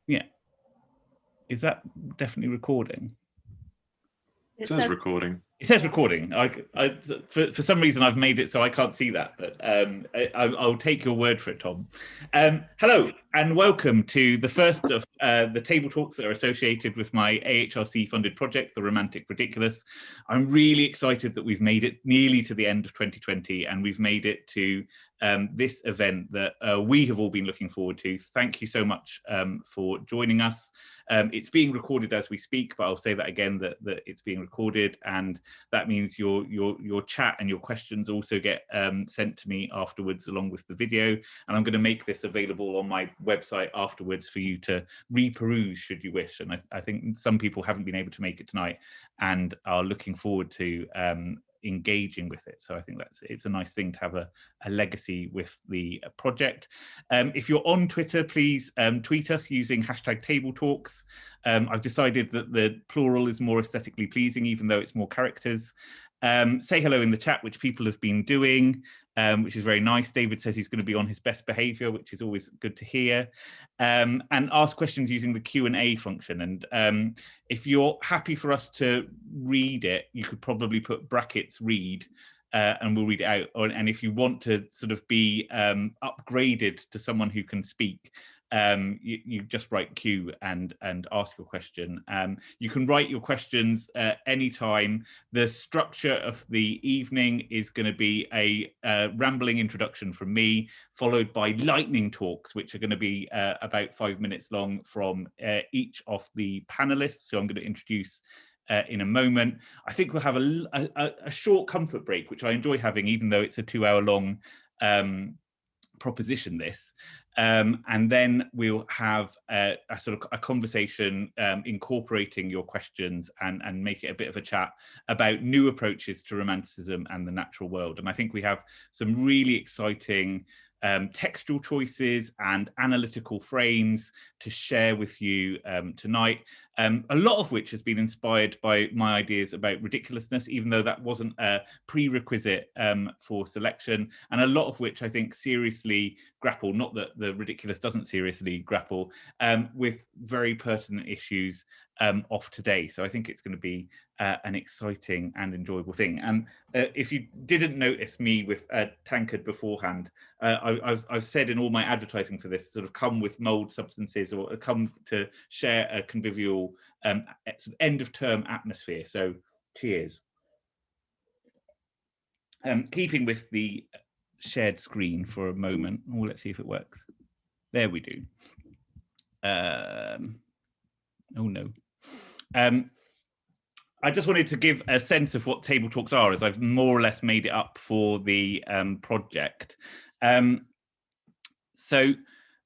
Yeah. Is that definitely recording? It says recording. It says recording. For some reason, I've made it so I can't see that, but I'll take your word for it, Tom. Hello, and welcome to the first of the table talks that are associated with my AHRC-funded project, The Romantic Ridiculous. I'm really excited that we've made it nearly to the end of 2020, and we've made it to this event that we have all been looking forward to. Thank you so much for joining us. It's being recorded as we speak, but I'll say that again, that it's being recorded, and that means your chat and your questions also get sent to me afterwards along with the video, and I'm going to make this available on my website afterwards for you to reperuse should you wish. And I think some people haven't been able to make it tonight and are looking forward to engaging with it. So I think it's a nice thing to have a legacy with the project. If you're on Twitter, please tweet us using #TableTalks. I've decided that the plural is more aesthetically pleasing, even though it's more characters. Say hello in the chat, which people have been doing, which is very nice. David says he's going to be on his best behavior, which is always good to hear. And ask questions using the Q&A function. And if you're happy for us to read it, you could probably put brackets read, and we'll read it out. And if you want to sort of be upgraded to someone who can speak, you just write Q and ask your question. You can write your questions anytime. The structure of the evening is going to be a rambling introduction from me, followed by lightning talks, which are going to be about 5 minutes long from each of the panelists, who I'm going to introduce in a moment. I think we'll have a short comfort break, which I enjoy having, even though it's a 2-hour-long proposition this, and then we'll have a sort of a conversation incorporating your questions and make it a bit of a chat about new approaches to romanticism and the natural world. And I think we have some really exciting textual choices and analytical frames to share with you tonight, a lot of which has been inspired by my ideas about ridiculousness, even though that wasn't a prerequisite for selection, and a lot of which I think seriously grapple, not that the ridiculous doesn't seriously grapple, with very pertinent issues of today. So I think it's going to be an exciting and enjoyable thing. And if you didn't notice me with a tankard beforehand, I've said in all my advertising for this, sort of come with mold substances or come to share a convivial end of term atmosphere. So cheers. Keeping with the shared screen for a moment. Oh, let's see if it works. There we do. Oh no. I just wanted to give a sense of what table talks are, as I've more or less made it up for the project. So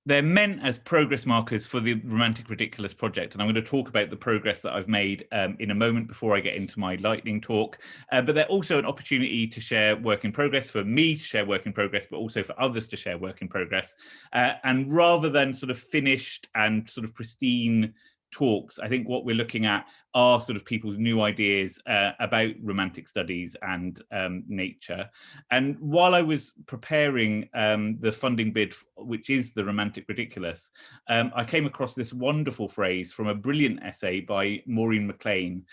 they're meant as progress markers for the Romantic Ridiculous project, and I'm going to talk about the progress that I've made in a moment before I get into my lightning talk. But they're also an opportunity to share work in progress, for me to share work in progress, but also for others to share work in progress. And rather than sort of finished and sort of pristine talks, I think what we're looking at are sort of people's new ideas about romantic studies and nature. And while I was preparing the funding bid, which is the Romantic Ridiculous, I came across this wonderful phrase from a brilliant essay by Maureen McLean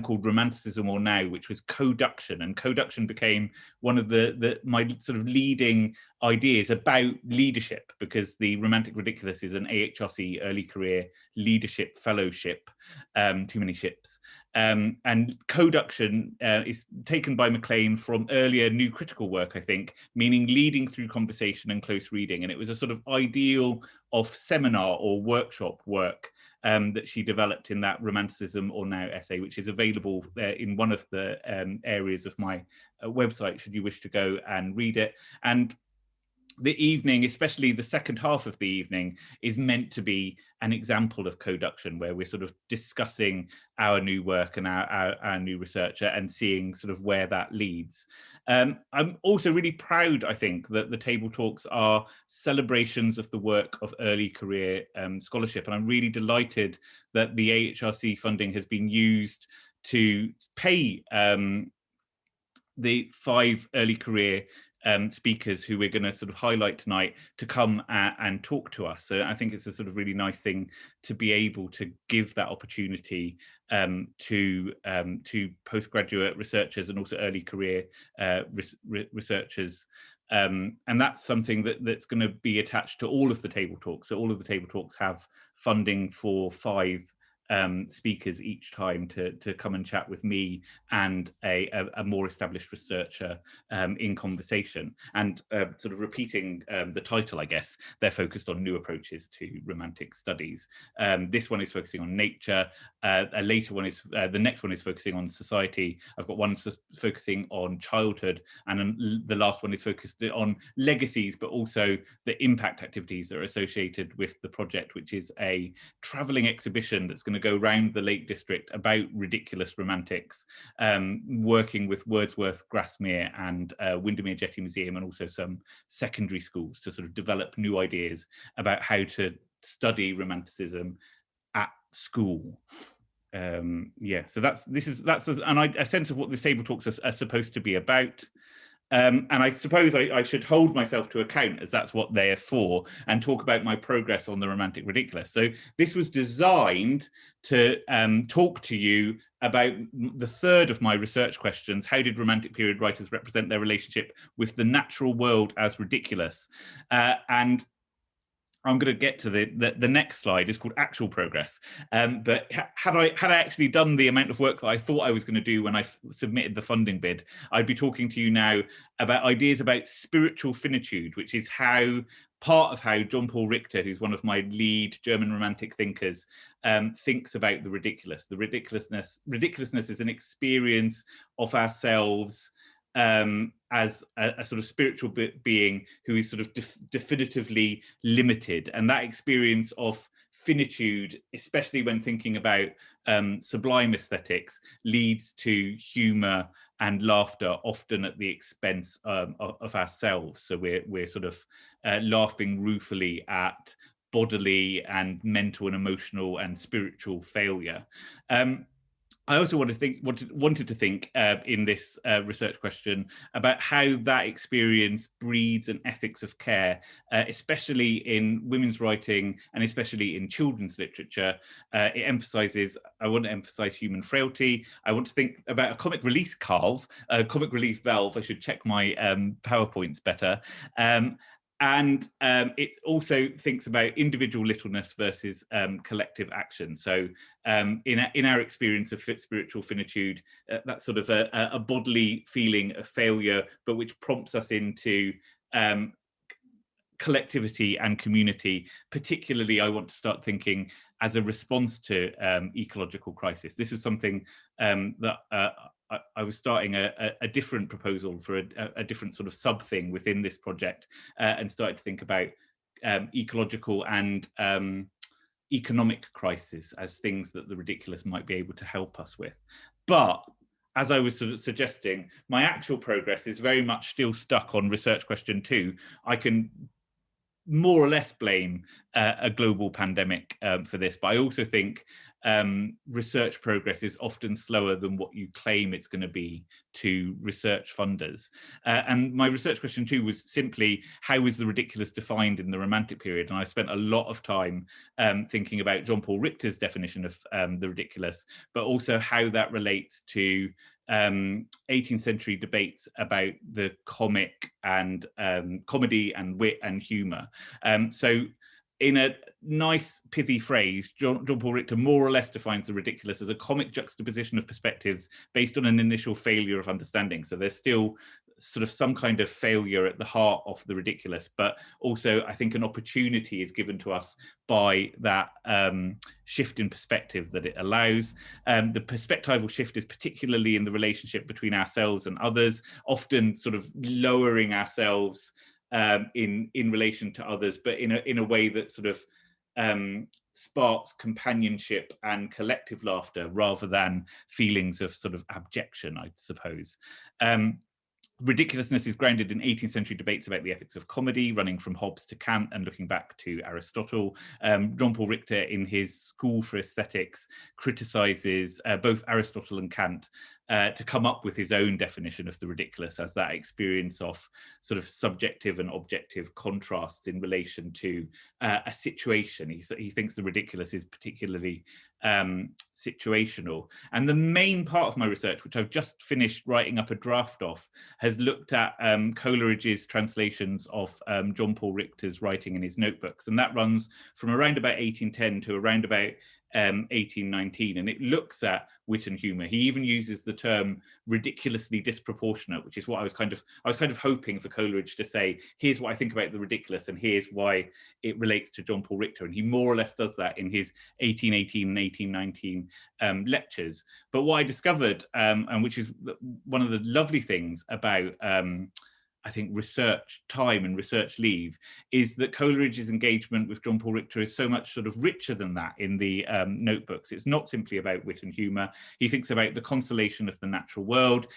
called Romanticism or Now, which was coduction. And coduction became one of my sort of leading ideas about leadership, because the Romantic Ridiculous is an AHRC early career leadership fellowship, too many ships. And coduction is taken by McLean from earlier new critical work, I think, meaning leading through conversation and close reading. And it was a sort of ideal of seminar or workshop work that she developed in that Romanticism or Now essay, which is available in one of the areas of my website, should you wish to go and read it. And the evening, especially the second half of the evening, is meant to be an example of coduction, where we're sort of discussing our new work and our new research and seeing sort of where that leads. I'm also really proud, I think, that the table talks are celebrations of the work of early career scholarship. And I'm really delighted that the AHRC funding has been used to pay the 5 early career speakers who we're going to sort of highlight tonight to come and talk to us. So I think it's a sort of really nice thing to be able to give that opportunity to postgraduate researchers and also early career researchers. And that's something that's going to be attached to all of the table talks. So all of the table talks have funding for 5 speakers each time to come and chat with me and a more established researcher in conversation. And sort of repeating the title, I guess, they're focused on new approaches to romantic studies. This one is focusing on nature. A later one is, the next one is focusing on society. I've got one focusing on childhood, and the last one is focused on legacies, but also the impact activities that are associated with the project, which is a traveling exhibition that's going to go around the Lake District about ridiculous romantics, working with Wordsworth, Grasmere and Windermere Jetty Museum, and also some secondary schools to sort of develop new ideas about how to study romanticism at school. Yeah, so that's a sense of what the table talks are supposed to be about. And I suppose I should hold myself to account, as that's what they're for, and talk about my progress on the romantic ridiculous. So this was designed to talk to you about the third of my research questions: how did romantic period writers represent their relationship with the natural world as ridiculous? And I'm going to get to the next slide. Is called actual progress. But had I actually done the amount of work that I thought I was going to do when I submitted the funding bid, I'd be talking to you now about ideas about spiritual finitude, which is part of how John Paul Richter, who's one of my lead German romantic thinkers, thinks about the ridiculous. The ridiculousness is an experience of ourselves as a sort of spiritual being who is sort of definitively limited, and that experience of finitude, especially when thinking about sublime aesthetics, leads to humor and laughter, often at the expense of ourselves. So we're sort of laughing ruefully at bodily and mental and emotional and spiritual failure. I also wanted to think in this research question about how that experience breeds an ethics of care, especially in women's writing and especially in children's literature. I want to emphasize human frailty. I want to think about a comic relief valve. I should check my PowerPoints better. And it also thinks about individual littleness versus collective action. So in our experience of spiritual finitude, that's sort of a bodily feeling of failure, but which prompts us into collectivity and community. Particularly, I want to start thinking as a response to ecological crisis. This was something that I was starting a different proposal for a different sort of sub thing within this project, and started to think about ecological and economic crisis as things that the ridiculous might be able to help us with. But as I was sort of suggesting, my actual progress is very much still stuck on research question 2. I can more or less blame a global pandemic for this, but I also think research progress is often slower than what you claim it's going to be to research funders. And my research question 2 was simply, how is the ridiculous defined in the Romantic period? And I spent a lot of time thinking about John Paul Richter's definition of the ridiculous, but also how that relates to 18th century debates about the comic and comedy and wit and humor. So in a nice pithy phrase, John Paul Richter more or less defines the ridiculous as a comic juxtaposition of perspectives based on an initial failure of understanding. So there's still sort of some kind of failure at the heart of the ridiculous, but also I think an opportunity is given to us by that shift in perspective that it allows. The perspectival shift is particularly in the relationship between ourselves and others, often sort of lowering ourselves in relation to others, but in a way that sort of sparks companionship and collective laughter rather than feelings of sort of abjection, I suppose. Ridiculousness is grounded in 18th century debates about the ethics of comedy, running from Hobbes to Kant and looking back to Aristotle. John Paul Richter, in his School for Aesthetics, criticizes both Aristotle and Kant to come up with his own definition of the ridiculous as that experience of sort of subjective and objective contrasts in relation to a situation. He thinks the ridiculous is particularly situational. And the main part of my research, which I've just finished writing up a draft of, has looked at Coleridge's translations of John Paul Richter's writing in his notebooks. And that runs from around about 1810 to around about 1819, and it looks at wit and humor. He even uses the term ridiculously disproportionate, which is what I was kind of hoping for Coleridge to say, here's what I think about the ridiculous and here's why it relates to John Paul Richter. And he more or less does that in his 1818 and 1819 lectures. But what I discovered, and which is one of the lovely things about I think research time and research leave, is that Coleridge's engagement with John Paul Richter is so much sort of richer than that in the notebooks. It's not simply about wit and humour. He thinks about the consolation of the natural world.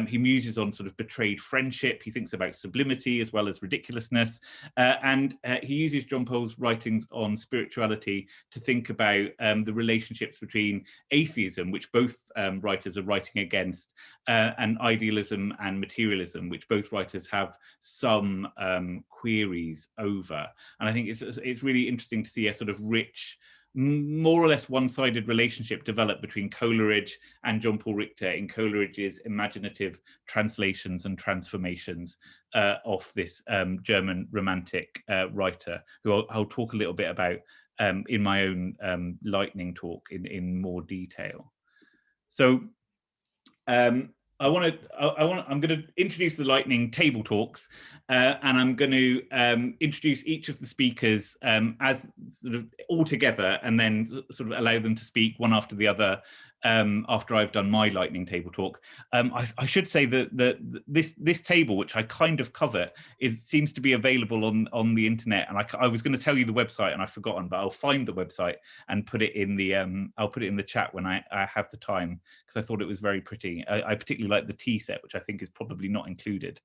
He muses on sort of betrayed friendship. He thinks about sublimity as well as ridiculousness. And he uses John Paul's writings on spirituality to think about the relationships between atheism, which both writers are writing against, and idealism and materialism, which both writers have some queries over. And I think it's really interesting to see a sort of rich, more or less one-sided relationship develop between Coleridge and John Paul Richter in Coleridge's imaginative translations and transformations of this German Romantic writer, who I'll talk a little bit about in my own lightning talk in more detail. So I'm going to introduce the lightning table talks, and I'm going to introduce each of the speakers as sort of all together, and then sort of allow them to speak one after the other after I've done my lightning table talk. I should say that this table, which I kind of covet, seems to be available on the internet, and I was going to tell you the website and I've forgotten, but I'll find the website and put it in the I'll put it in the chat when I have the time, because I thought it was very pretty. I particularly like the tea set, which I think is probably not included.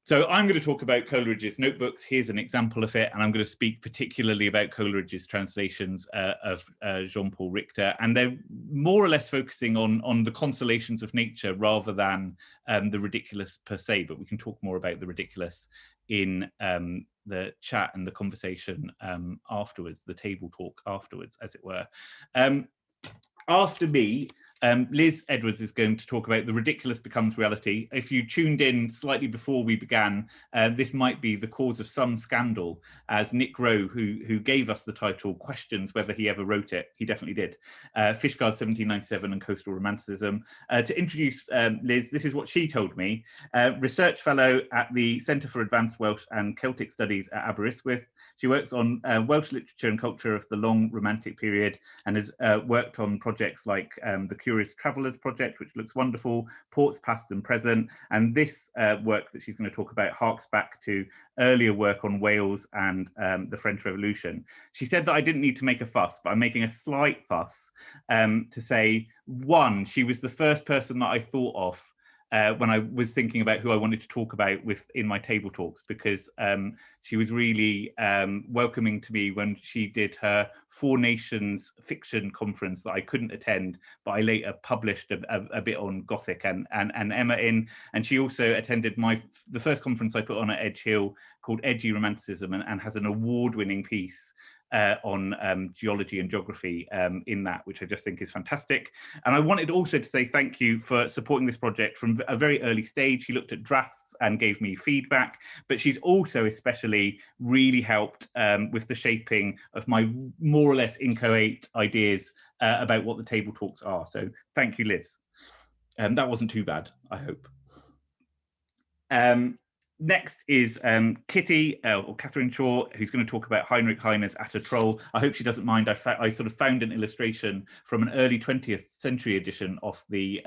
So I'm going to talk about Coleridge's notebooks. Here's an example of it. And I'm going to speak particularly about Coleridge's translations of Jean Paul Richter. And they're more or less focusing on the consolations of nature rather than the ridiculous per se. But we can talk more about the ridiculous in the chat and the conversation afterwards, the table talk afterwards, as it were. After me, Liz Edwards is going to talk about The Ridiculous Becomes Reality. If you tuned in slightly before we began, this might be the cause of some scandal, as Nick Rowe, who gave us the title, questions whether he ever wrote it. He definitely did. Fishguard 1797 and Coastal Romanticism. To introduce Liz, this is what she told me. Research fellow at the Centre for Advanced Welsh and Celtic Studies at Aberystwyth. She works on Welsh literature and culture of the long Romantic period, and has worked on projects like the Curious Travellers Project, which looks wonderful, Ports Past and Present, and this work that she's going to talk about harks back to earlier work on Wales and the French Revolution. She said that I didn't need to make a fuss, but I'm making a slight fuss to say, one, she was the first person that I thought of when I was thinking about who I wanted to talk about in my table talks, because she was really welcoming to me when she did her Four Nations fiction conference that I couldn't attend, but I later published a bit on Gothic and Emma in. And she also attended the first conference I put on at Edge Hill called Edgy Romanticism, and has an award-winning piece on geology and geography in that, which I just think is fantastic. And I wanted also to say thank you for supporting this project from a very early stage. She looked at drafts and gave me feedback, but she's also especially really helped with the shaping of my more or less inchoate ideas about what the table talks are. So thank you, Liz. That wasn't too bad, I hope. Next is Kitty, or Catherine Shaw, who's going to talk about Heinrich Heiner's At a Troll. I hope she doesn't mind. I sort of found an illustration from an early 20th century edition of the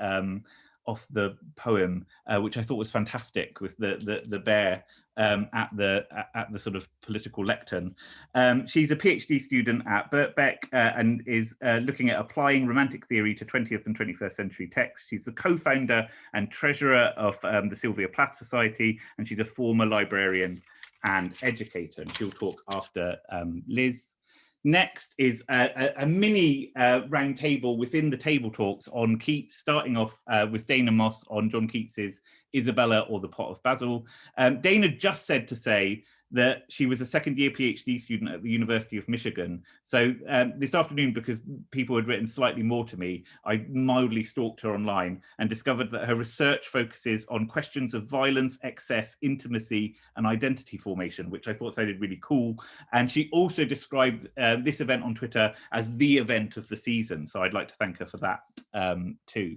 poem, which I thought was fantastic, with the bear at the sort of political lectern. She's a PhD student at Birkbeck and is looking at applying Romantic theory to 20th and 21st century texts. She's the co-founder and treasurer of the Sylvia Plath Society, and she's a former librarian and educator. And she'll talk after Liz. Next is a mini round table within the table talks on Keats, starting off with Dana Moss on John Keats's Isabella or the Pot of Basil. Dana just said to say that she was a second-year PhD student at the University of Michigan. So this afternoon, because people had written slightly more to me, I mildly stalked her online and discovered that her research focuses on questions of violence, excess, intimacy, and identity formation, which I thought sounded really cool. And she also described this event on Twitter as the event of the season. So I'd like to thank her for that too.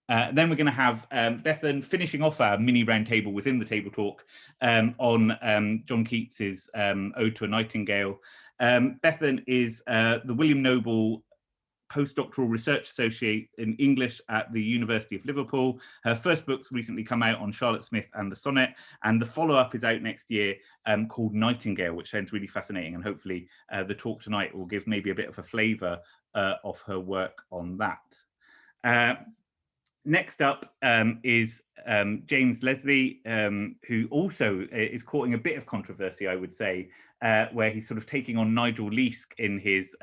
Then we're going to have Bethan finishing off our mini roundtable within the table talk on John Keats's Ode to a Nightingale. Bethan is the William Noble postdoctoral research associate in English at the University of Liverpool. Her first book's recently come out on Charlotte Smith and the sonnet, and the follow-up is out next year called Nightingale, which sounds really fascinating, and hopefully the talk tonight will give maybe a bit of a flavour of her work on that. Next up is James Leslie, who also is courting a bit of controversy, I would say, where he's sort of taking on Nigel Leask in his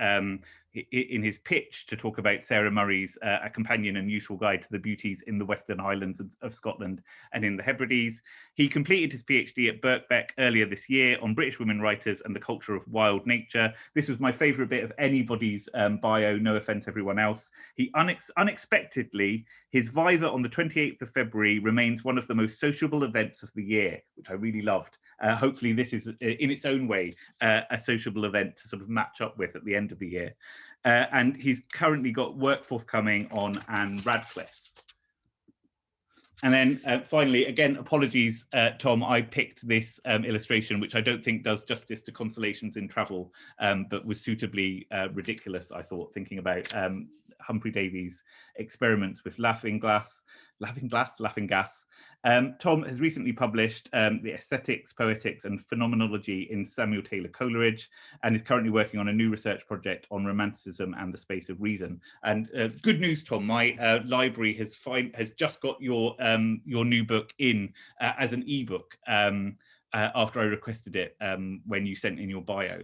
pitch to talk about Sarah Murray's A Companion and Useful Guide to the Beauties in the Western Highlands of Scotland and in the Hebrides. He completed his PhD at Birkbeck earlier this year on British women writers and the culture of wild nature. This was my favourite bit of anybody's bio, no offence everyone else. He unexpectedly, his Viva on the 28th of February remains one of the most sociable events of the year, which I really loved. Hopefully this is, in its own way, a sociable event to sort of match up with at the end of the year. And he's currently got work forthcoming on Anne Radcliffe. And then finally, again, apologies, Tom, I picked this illustration, which I don't think does justice to Constellations in Travel, but was suitably ridiculous, I thought, thinking about Humphrey Davy's experiments with laughing gas. Tom has recently published The Aesthetics, Poetics and Phenomenology in Samuel Taylor Coleridge, and is currently working on a new research project on Romanticism and the Space of Reason. And good news, Tom, my library has just got your new book in as an ebook after I requested it when you sent in your bio.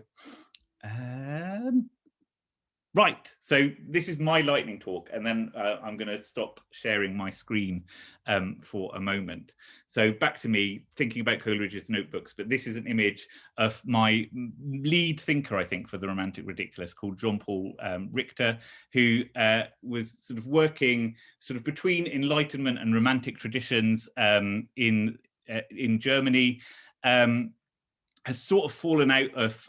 Right, so this is my lightning talk, and then I'm going to stop sharing my screen for a moment. So back to me thinking about Coleridge's notebooks, but this is an image of my lead thinker, I think, for the Romantic Ridiculous, called Jean-Paul Richter, who was sort of working sort of between Enlightenment and Romantic traditions in Germany, has sort of fallen out of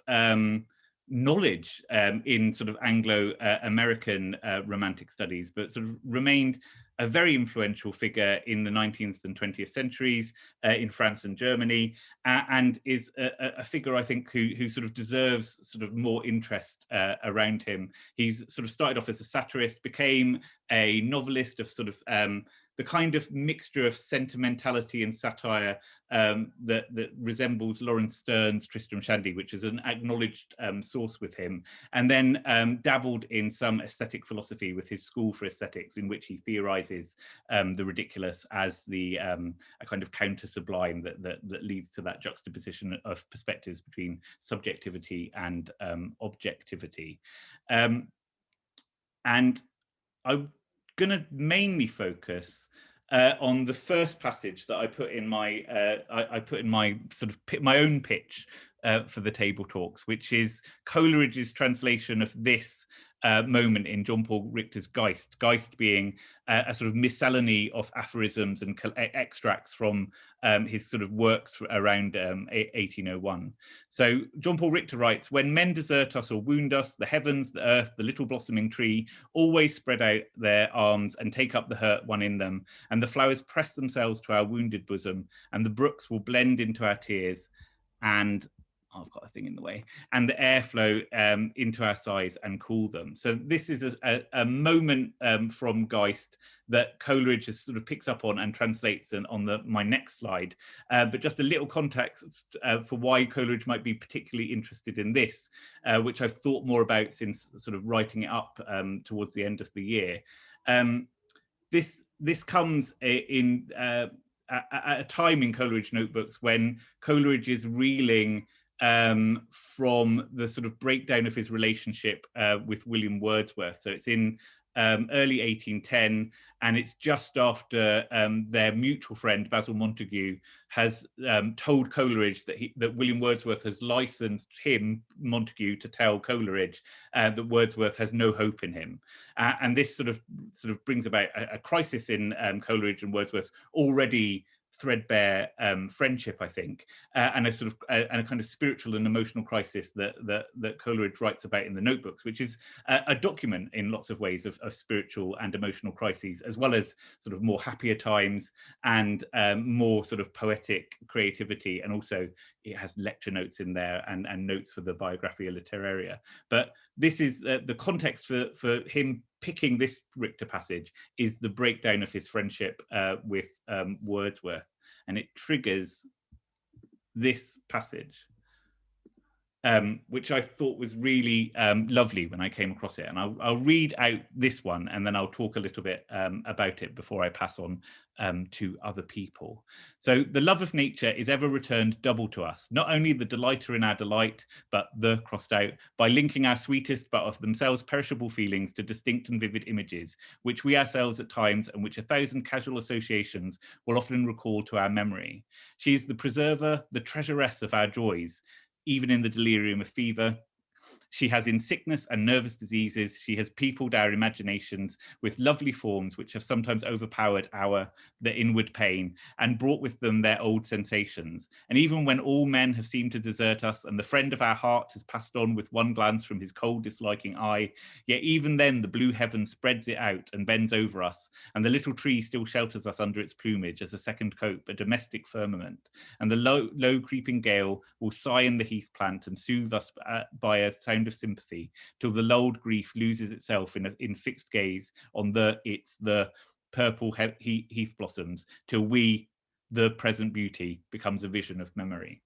knowledge in sort of Anglo-American Romantic studies, but sort of remained a very influential figure in the 19th and 20th centuries in France and Germany, and is a figure, I think, who sort of deserves sort of more interest around him. He's sort of started off as a satirist, became a novelist of sort of the kind of mixture of sentimentality and satire that resembles Lawrence Stern's Tristram Shandy, which is an acknowledged source with him, and then dabbled in some aesthetic philosophy with his School for Aesthetics, in which he theorizes the ridiculous as a kind of counter-sublime that leads to that juxtaposition of perspectives between subjectivity and objectivity. And I'm going to mainly focus on the first passage that I put in my sort of my own pitch for the table talks, which is Coleridge's translation of this moment in Jean-Paul Richter's Geist. Geist being a sort of miscellany of aphorisms and extracts from his sort of works around 1801. So Jean-Paul Richter writes, "When men desert us or wound us, the heavens, the earth, the little blossoming tree always spread out their arms and take up the hurt one in them, and the flowers press themselves to our wounded bosom, and the brooks will blend into our tears, and I've got a thing in the way, and the airflow into our sighs and cool them." So this is a moment from Geist that Coleridge has sort of picks up on and translates on my next slide. But just a little context for why Coleridge might be particularly interested in this, which I've thought more about since sort of writing it up towards the end of the year. This comes in at a time in Coleridge notebooks when Coleridge is reeling from the sort of breakdown of his relationship with William Wordsworth. So it's in early 1810, and it's just after their mutual friend Basil Montague has told Coleridge that William Wordsworth has licensed him, Montague, to tell Coleridge that Wordsworth has no hope in him, and this sort of brings about a crisis in Coleridge and Wordsworth's already threadbare friendship, I think, and a sort of and a kind of spiritual and emotional crisis that Coleridge writes about in the notebooks, which is a document in lots of ways of spiritual and emotional crises, as well as sort of more happier times and more sort of poetic creativity. And also it has lecture notes in there and notes for the Biographia Literaria. But this is the context for him picking this Richter passage is the breakdown of his friendship with Wordsworth, and it triggers this passage, which I thought was really lovely when I came across it. And I'll read out this one, and then I'll talk a little bit about it before I pass on to other people. So the love of nature is ever returned double to us, not only the delighter in our delight, but the crossed out, by linking our sweetest but of themselves perishable feelings to distinct and vivid images, which we ourselves at times, and which 1,000 casual associations will often recall to our memory. She is the preserver, the treasuress of our joys, even in the delirium of fever. She has in sickness and nervous diseases, she has peopled our imaginations with lovely forms which have sometimes overpowered the inward pain and brought with them their old sensations. And even when all men have seemed to desert us and the friend of our heart has passed on with one glance from his cold disliking eye, yet even then the blue heaven spreads it out and bends over us, and the little tree still shelters us under its plumage as a second cope, a domestic firmament, and the low creeping gale will sigh in the heath plant and soothe us by a sound of sympathy, till the lulled grief loses itself in fixed gaze on the purple heath blossoms, till we, the present beauty, becomes a vision of memory.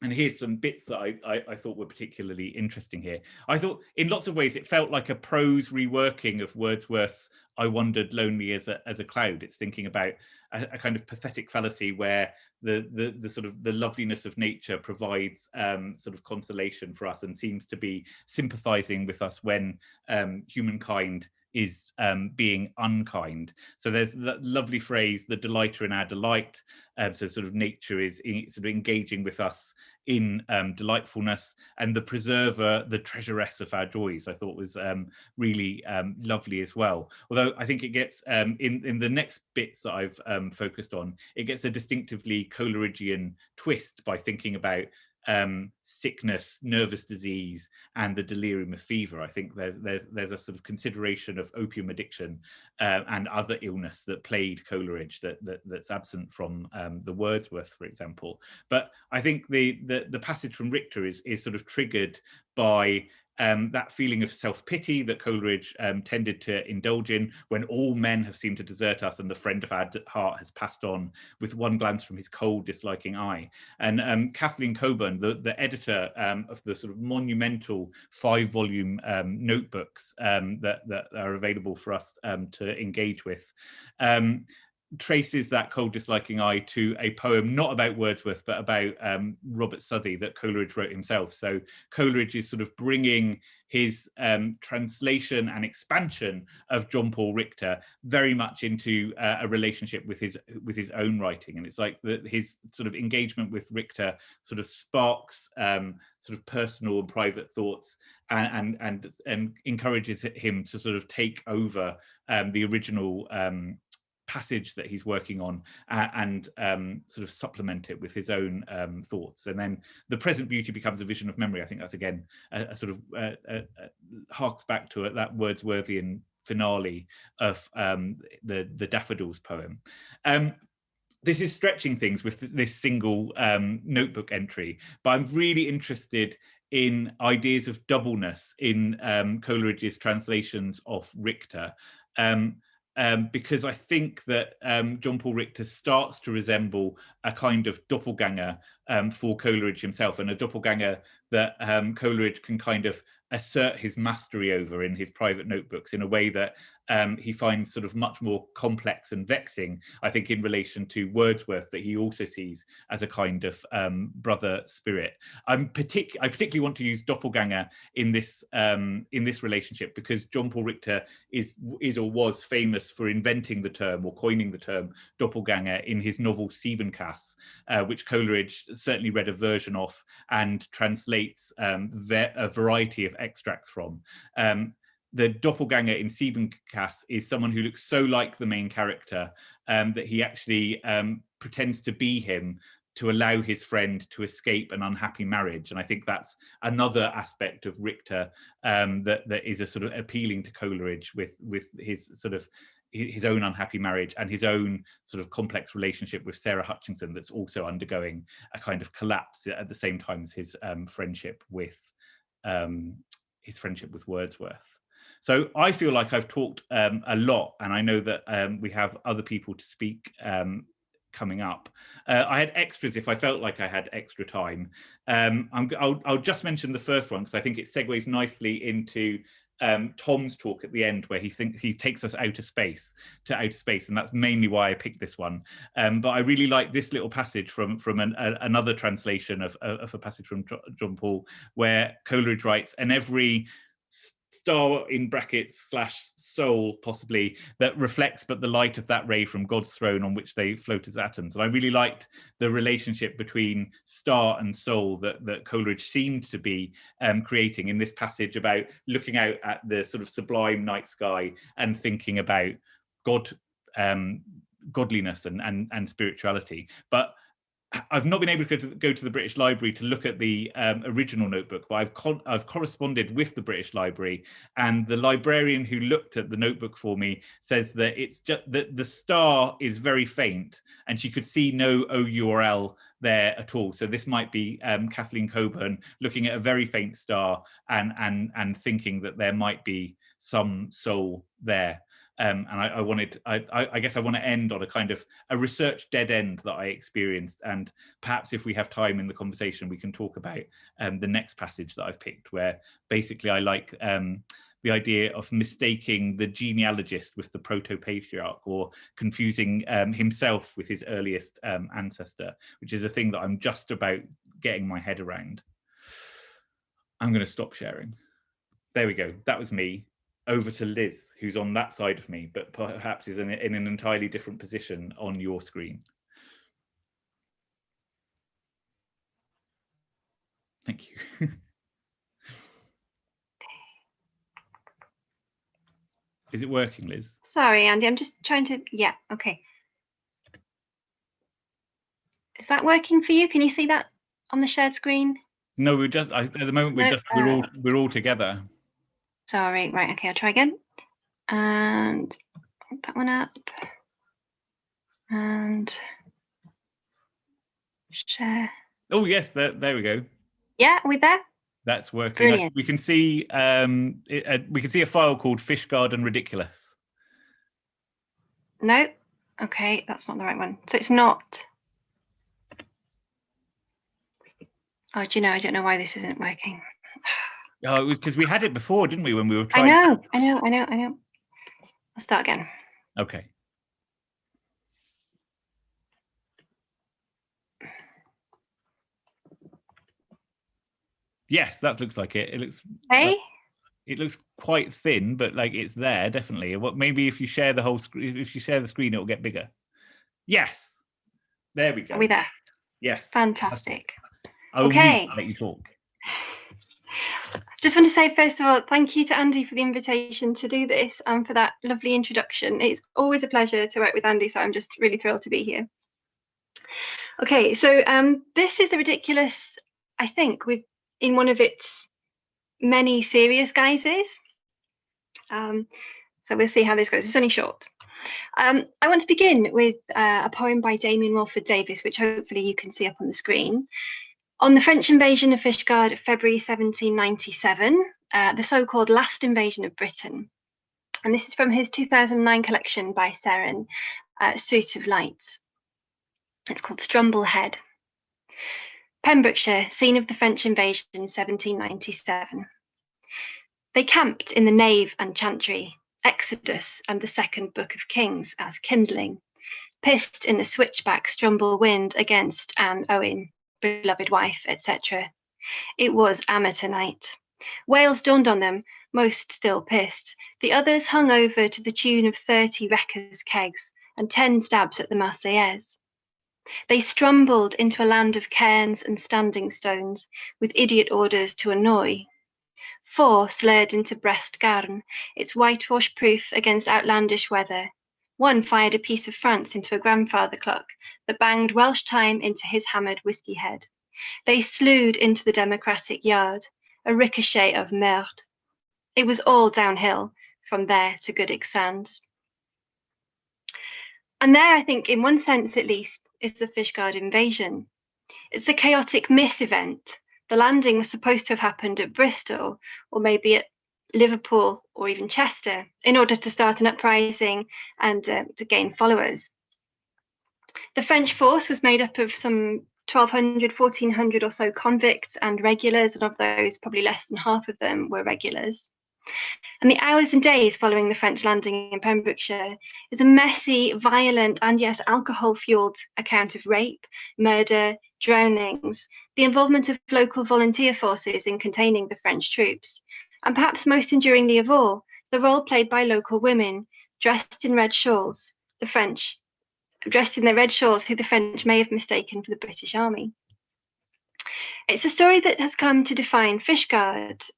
And here's some bits that I thought were particularly interesting here. I thought in lots of ways it felt like a prose reworking of Wordsworth's I wandered lonely as a cloud. It's thinking about a kind of pathetic fallacy where the sort of the loveliness of nature provides sort of consolation for us and seems to be sympathizing with us when humankind is being unkind. So there's that lovely phrase, the delighter in our delight. So sort of nature is sort of engaging with us in delightfulness, and the preserver, the treasuress of our joys, I thought was really lovely as well. Although I think it gets, in the next bits that I've focused on, it gets a distinctively Coleridgean twist by thinking about sickness, nervous disease, and the delirium of fever. I think there's a sort of consideration of opium addiction and other illness that plagued Coleridge that's absent from the Wordsworth, for example. But I think the passage from Richter is sort of triggered by that feeling of self-pity that Coleridge tended to indulge in when all men have seemed to desert us and the friend of our heart has passed on with one glance from his cold, disliking eye. And Kathleen Coburn, the editor of the sort of monumental 5-volume notebooks that are available for us to engage with, traces that cold disliking eye to a poem not about Wordsworth but about Robert Southey that Coleridge wrote himself. So Coleridge is sort of bringing his translation and expansion of John Paul Richter very much into a relationship with his own writing, and it's like his sort of engagement with Richter sort of sparks sort of personal and private thoughts and encourages him to sort of take over the original passage that he's working on and sort of supplement it with his own thoughts. And then the present beauty becomes a vision of memory. I think that's again a sort of harks back to it, that Wordsworthian finale of the Daffodils poem. This is stretching things with this single notebook entry, but I'm really interested in ideas of doubleness in Coleridge's translations of Richter. Because I think that John Paul Richter starts to resemble a kind of doppelganger for Coleridge himself, and a doppelganger that Coleridge can kind of assert his mastery over in his private notebooks in a way that he finds sort of much more complex and vexing, I think, in relation to Wordsworth, that he also sees as a kind of brother spirit. I particularly want to use doppelganger in this relationship, because John Paul Richter is or was famous for inventing the term, or coining the term, doppelganger in his novel Siebenkäs, which Coleridge certainly read a version of and translates a variety of extracts from. The doppelganger in Siebenkäs is someone who looks so like the main character that he actually pretends to be him to allow his friend to escape an unhappy marriage. And I think that's another aspect of Richter that is a sort of appealing to Coleridge, with his sort of his own unhappy marriage and his own sort of complex relationship with Sarah Hutchinson that's also undergoing a kind of collapse at the same time as his friendship with Wordsworth. So I feel like I've talked a lot, and I know that we have other people to speak coming up. I had extras if I felt like I had extra time. I'll just mention the first one because I think it segues nicely into Tom's talk at the end, where he takes us out of space, and that's mainly why I picked this one. But I really like this little passage from another translation of a passage from John Paul, where Coleridge writes, "And every star in brackets / soul possibly that reflects but the light of that ray from God's throne on which they float as atoms." And I really liked the relationship between star and soul that Coleridge seemed to be creating in this passage, about looking out at the sort of sublime night sky and thinking about God, godliness and spirituality. But I've not been able to go to the British Library to look at the original notebook, but I've corresponded with the British Library, and the librarian who looked at the notebook for me says that it's just that the star is very faint, and she could see no OURL there at all. So this might be Kathleen Coburn looking at a very faint star and thinking that there might be some soul there. And I guess I want to end on a kind of a research dead end that I experienced, and perhaps if we have time in the conversation, we can talk about the next passage that I've picked, where basically I like the idea of mistaking the genealogist with the proto-patriarch, or confusing himself with his earliest ancestor, which is a thing that I'm just about getting my head around. I'm going to stop sharing. There we go. That was me. Over to Liz, who's on that side of me, but perhaps is in an entirely different position on your screen. Thank you. Is it working, Liz? Sorry, Andy, I'm just trying to, yeah, okay. Is that working for you? Can you see that on the shared screen? No, we're just, at the moment, we're all together. Sorry, right, okay, I'll try again. And put that one up. And share. Oh yes, there we go. Yeah, are we there? That's working. We can see we can see a file called Fish Garden Ridiculous. No, okay, that's not the right one. So it's not. Oh, do you know? I don't know why this isn't working. Oh, it was because we had it before, didn't we? When we were trying. I know. I'll start again. Okay. Yes, that looks like it. It looks. Hey. It looks quite thin, but like it's there definitely. What maybe if you share the whole screen, if you share the screen, it will get bigger. Yes. There we go. Are we there? Yes. Fantastic. Okay. I'll let you talk. Just want to say, first of all, thank you to Andy for the invitation to do this and for that lovely introduction. It's always a pleasure to work with Andy, so I'm just really thrilled to be here. Okay, so this is a ridiculous, I think, in one of its many serious guises. So we'll see how this goes. It's only short. I want to begin with a poem by Damien Walford Davies, which hopefully you can see up on the screen. On the French invasion of Fishguard, February 1797, the so-called last invasion of Britain. And this is from his 2009 collection by Serran, Suit of Lights. It's called Strumble Head. Pembrokeshire, scene of the French invasion, 1797. They camped in the nave and chantry, Exodus and the Second Book of Kings as kindling, pissed in a switchback strumble wind against Anne Owen, beloved wife, etc. It was amateur night. Whales dawned on them, most still pissed. The others hung over to the tune of 30 wreckers' kegs and 10 stabs at the Marseillaise. They strumbled into a land of cairns and standing stones, with idiot orders to annoy. 4 slurred into Brest-Garn, its whitewash proof against outlandish weather. 1 fired a piece of France into a grandfather clock that banged Welsh time into his hammered whiskey head. They slewed into the Democratic Yard, a ricochet of merde. It was all downhill from there to Goodwick Sands. And there, I think, in one sense at least, is the Fishguard invasion. It's a chaotic miss event. The landing was supposed to have happened at Bristol, or maybe at Liverpool or even Chester, in order to start an uprising and to gain followers. The French force was made up of some 1,200, 1,400 or so convicts and regulars, and of those, probably less than half of them were regulars. And the hours and days following the French landing in Pembrokeshire is a messy, violent, and yes, alcohol-fueled account of rape, murder, drownings, the involvement of local volunteer forces in containing the French troops, and perhaps most enduringly of all, the role played by local women dressed in red shawls, who the French may have mistaken for the British Army. It's a story that has come to define Fishguard,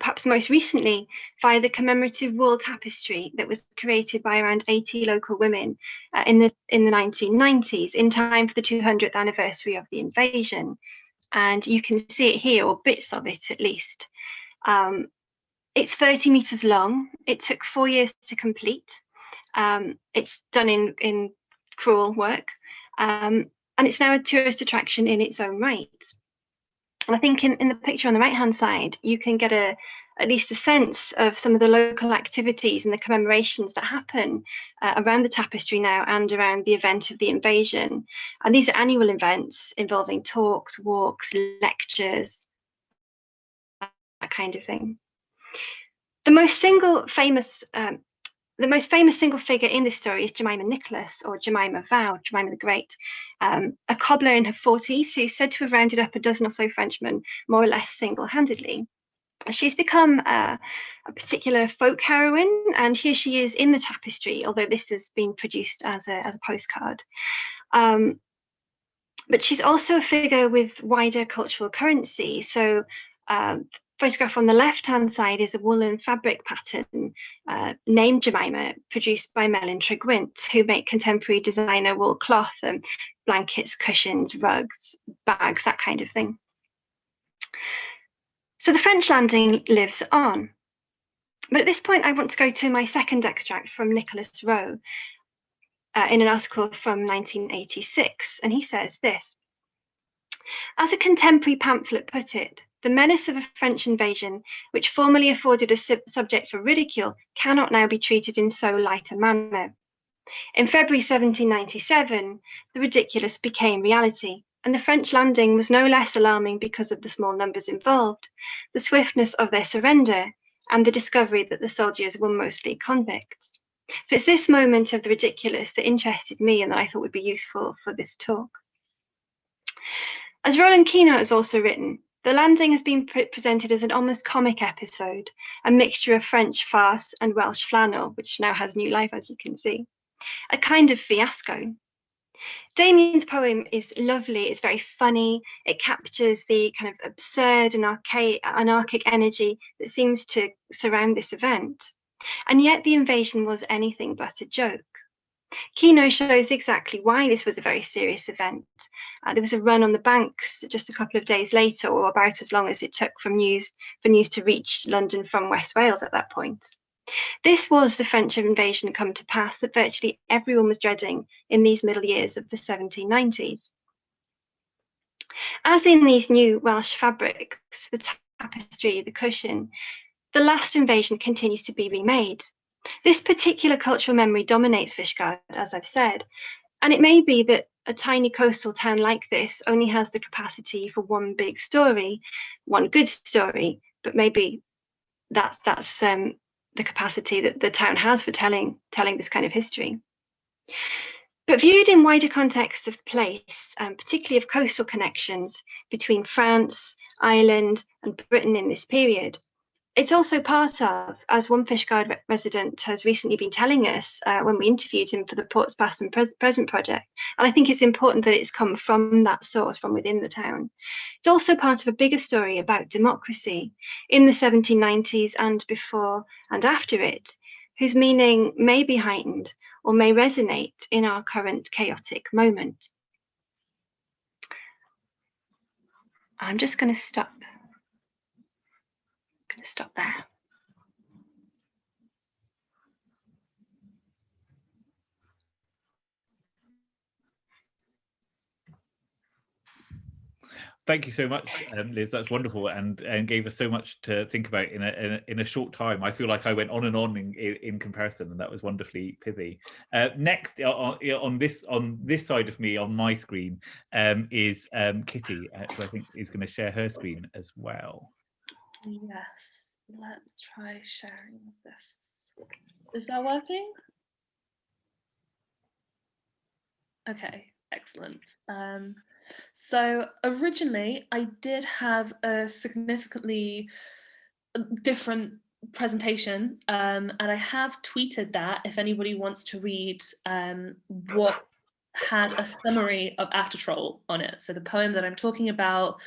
perhaps most recently via the commemorative wool tapestry that was created by around 80 local women in the 1990s, in time for the 200th anniversary of the invasion. And you can see it here, or bits of it at least. It's 30 meters long. It took 4 years to complete. It's done in cruel work, and it's now a tourist attraction in its own right. And I think in the picture on the right-hand side, you can get at least a sense of some of the local activities and the commemorations that happen around the tapestry now and around the event of the invasion. And these are annual events involving talks, walks, lectures, that kind of thing. The most famous single figure in this story is Jemima Nicholas, or Jemima Vow, Jemima the Great, a cobbler in her 40s who's said to have rounded up a dozen or so Frenchmen more or less single-handedly. She's become a particular folk heroine, and here she is in the tapestry, although this has been produced as a postcard. But she's also a figure with wider cultural currency. So photograph on the left-hand side is a woolen fabric pattern named Jemima, produced by Mellon Tregwint, who make contemporary designer wool cloth, blankets, cushions, rugs, bags, that kind of thing. So the French landing lives on. But at this point, I want to go to my second extract from Nicholas Rowe in an article from 1986. And he says this: as a contemporary pamphlet put it, the menace of a French invasion, which formerly afforded a subject for ridicule, cannot now be treated in so light a manner. In February 1797, the ridiculous became reality, and the French landing was no less alarming because of the small numbers involved, the swiftness of their surrender, and the discovery that the soldiers were mostly convicts. So it's this moment of the ridiculous that interested me and that I thought would be useful for this talk. As Roland Keener has also written, the landing has been presented as an almost comic episode, a mixture of French farce and Welsh flannel, which now has new life, as you can see, a kind of fiasco. Damien's poem is lovely, it's very funny, it captures the kind of absurd and anarchic energy that seems to surround this event. And yet the invasion was anything but a joke. Kino shows exactly why this was a very serious event. There was a run on the banks just a couple of days later, or about as long as it took for news to reach London from West Wales at that point. This was the French invasion come to pass that virtually everyone was dreading in these middle years of the 1790s. As in these new Welsh fabrics, the tapestry, the cushion, the last invasion continues to be remade. This particular cultural memory dominates Fishguard, as I've said, and it may be that a tiny coastal town like this only has the capacity for one big story, one good story, but maybe that's the capacity that the town has for telling this kind of history. But viewed in wider contexts of place, particularly of coastal connections between France, Ireland, and Britain in this period, it's also part of, as one Fishguard resident has recently been telling us when we interviewed him for the Ports Past and Present project, and I think it's important that it's come from that source, from within the town. It's also part of a bigger story about democracy in the 1790s and before and after it, whose meaning may be heightened or may resonate in our current chaotic moment. I'm just going to stop there. Thank you so much, Liz. That's wonderful, and gave us so much to think about in a short time. I feel like I went on and on in comparison, and that was wonderfully pithy. Next on this side of me on my screen is Kitty, who I think is going to share her screen as well. Yes, let's try sharing this. Is that working? Okay, excellent. So originally I did have a significantly different presentation, and I have tweeted that if anybody wants to read what had a summary of Aftertroll on it. So the poem that I'm talking about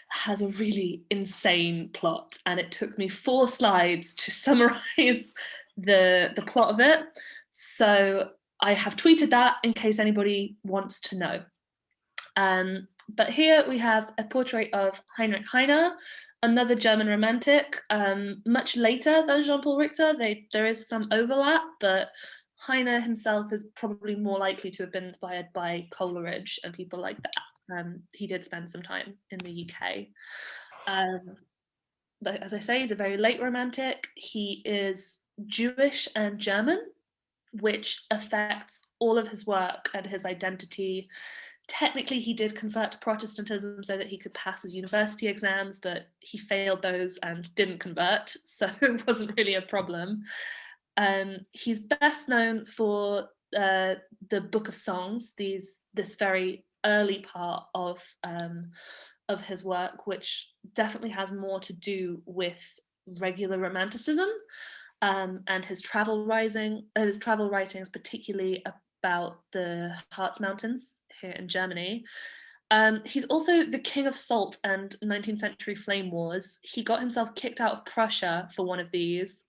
has a really insane plot, and it took me 4 slides to summarize the plot of it. So I have tweeted that in case anybody wants to know. But here we have a portrait of Heinrich Heiner, another German romantic, much later than Jean-Paul Richter. There is some overlap, but Heiner himself is probably more likely to have been inspired by Coleridge and people like that. He did spend some time in the UK. But as I say, he's a very late romantic. He is Jewish and German, which affects all of his work and his identity. Technically, he did convert to Protestantism so that he could pass his university exams, but he failed those and didn't convert, so it wasn't really a problem. He's best known for the Book of Songs, this very early part of his work, which definitely has more to do with regular Romanticism, and his travel writings, particularly about the Harz Mountains here in Germany. He's also the king of salt and 19th century flame wars. He got himself kicked out of Prussia for one of these,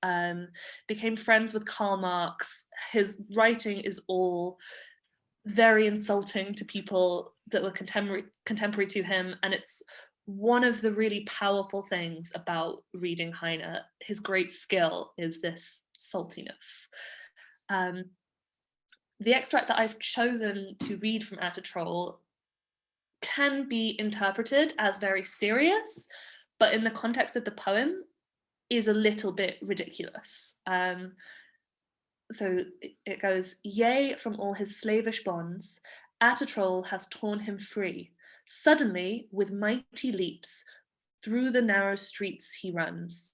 became friends with Karl Marx. His writing is all very insulting to people that were contemporary to him, and it's one of the really powerful things about reading Heine. His great skill is this saltiness. The extract that I've chosen to read from Aftertroll can be interpreted as very serious, but in the context of the poem is a little bit ridiculous. So it goes, "Yea, from all his slavish bonds, Aftertroll has torn him free. Suddenly, with mighty leaps, through the narrow streets he runs.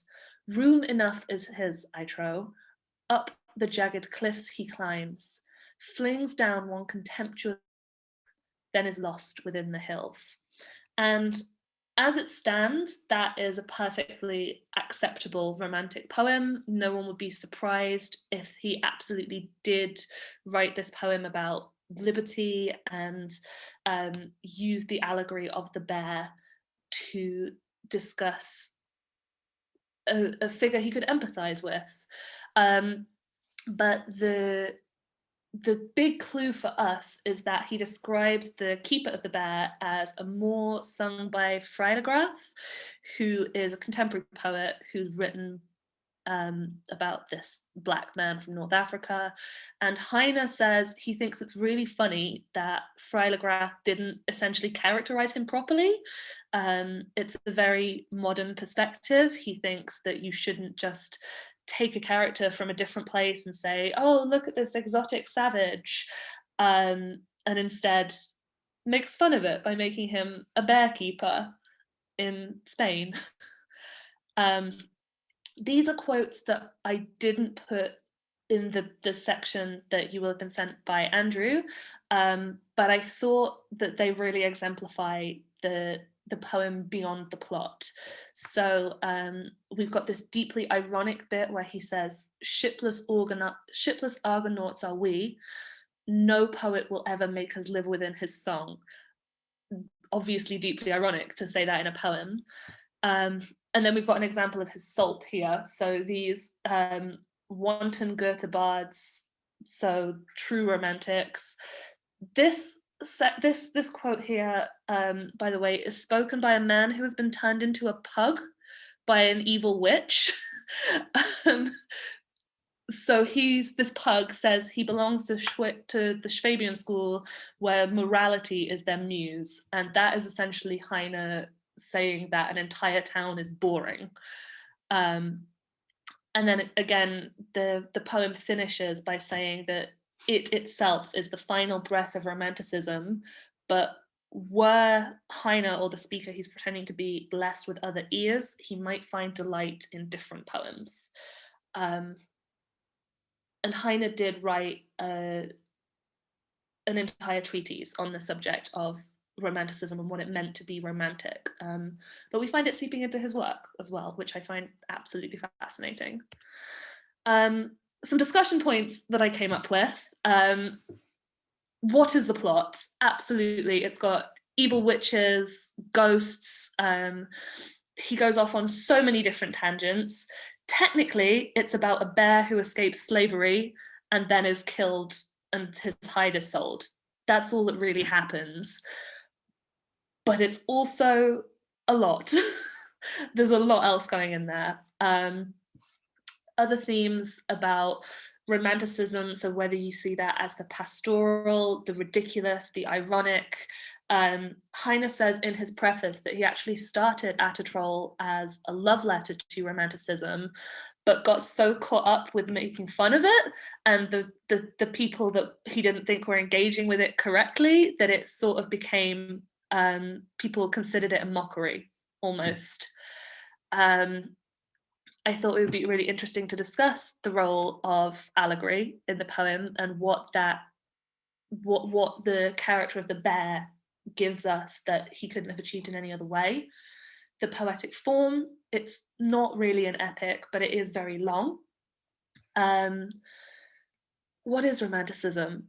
Room enough is his, I trow. Up the jagged cliffs he climbs, flings down one contemptuous, then is lost within the hills." And as it stands, that is a perfectly acceptable romantic poem. No one would be surprised if he absolutely did write this poem about liberty and use the allegory of the bear to discuss a figure he could empathize with. But the big clue for us is that he describes the keeper of the bear as a Moor sung by Freiligrath, who is a contemporary poet who's written about this black man from North Africa. And Heine says he thinks it's really funny that Freiligrath didn't essentially characterize him properly. It's a very modern perspective. He thinks that you shouldn't just take a character from a different place and say, oh, look at this exotic savage, and instead makes fun of it by making him a bear keeper in Spain. These are quotes that I didn't put in the section that you will have been sent by Andrew, but I thought that they really exemplify the poem beyond the plot. So we've got this deeply ironic bit where he says, shipless Argonauts are we, no poet will ever make us live within his song. Obviously deeply ironic to say that in a poem. And then we've got an example of his salt here. So these wanton Goethe bards, so true romantics. This quote here, by the way, is spoken by a man who has been turned into a pug by an evil witch. So this pug says he belongs to the Schwabian school where morality is their muse. And that is essentially Heine saying that an entire town is boring. And then again, the poem finishes by saying that it itself is the final breath of romanticism, but were Heine, or the speaker he's pretending to be, blessed with other ears, he might find delight in different poems. And Heine did write an entire treatise on the subject of romanticism and what it meant to be romantic. But we find it seeping into his work as well, which I find absolutely fascinating. Some discussion points that I came up with. What is the plot? Absolutely, it's got evil witches, ghosts. He goes off on so many different tangents. Technically, it's about a bear who escapes slavery and then is killed and his hide is sold. That's all that really happens. But it's also a lot. There's a lot else going in there. Other themes about romanticism, so whether you see that as the pastoral, the ridiculous, the ironic. Heine says in his preface that he actually started Attroll as a love letter to romanticism, but got so caught up with making fun of it and the people that he didn't think were engaging with it correctly that it sort of became, people considered it a mockery almost. I thought it would be really interesting to discuss the role of allegory in the poem and what the character of the bear gives us that he couldn't have achieved in any other way. The poetic form, it's not really an epic, but it is very long. What is romanticism?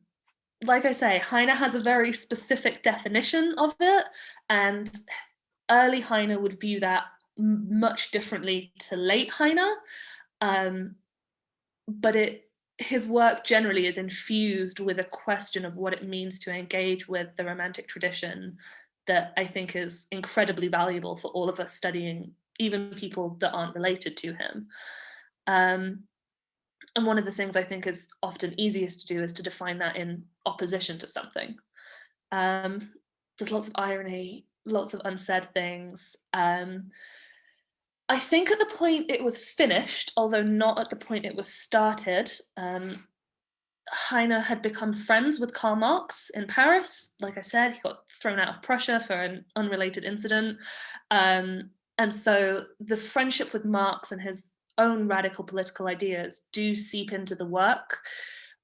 Like I say, Heine has a very specific definition of it, and early Heine would view that much differently to late Heine, but his work generally is infused with a question of what it means to engage with the romantic tradition that I think is incredibly valuable for all of us studying, even people that aren't related to him. And one of the things I think is often easiest to do is to define that in opposition to something. There's lots of irony, lots of unsaid things. I think at the point it was finished, although not at the point it was started, Heine had become friends with Karl Marx in Paris. Like I said, he got thrown out of Prussia for an unrelated incident. And so the friendship with Marx and his own radical political ideas do seep into the work.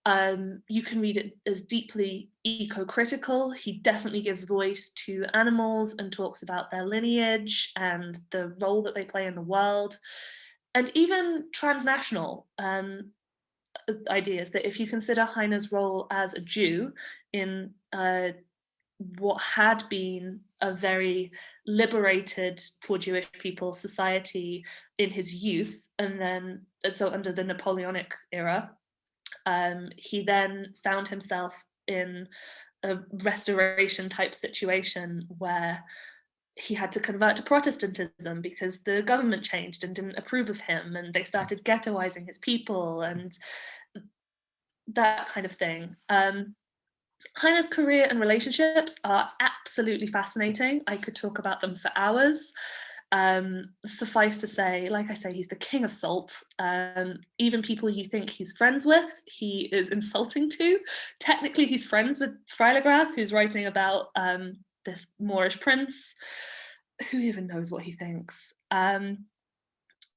You can read it as deeply eco-critical. He definitely gives voice to animals and talks about their lineage and the role that they play in the world, and even transnational ideas, that if you consider Heine's role as a Jew in what had been a very liberated for Jewish people society in his youth, and then so under the Napoleonic era, he then found himself in a restoration type situation where he had to convert to Protestantism because the government changed and didn't approve of him, and they started ghettoizing his people and that kind of thing. Heine's career and relationships are absolutely fascinating. I could talk about them for hours. Suffice to say, like I say, he's the king of salt. Even people you think he's friends with, he is insulting to. Technically, he's friends with Freiligrath, who's writing about this Moorish prince. Who even knows what he thinks? And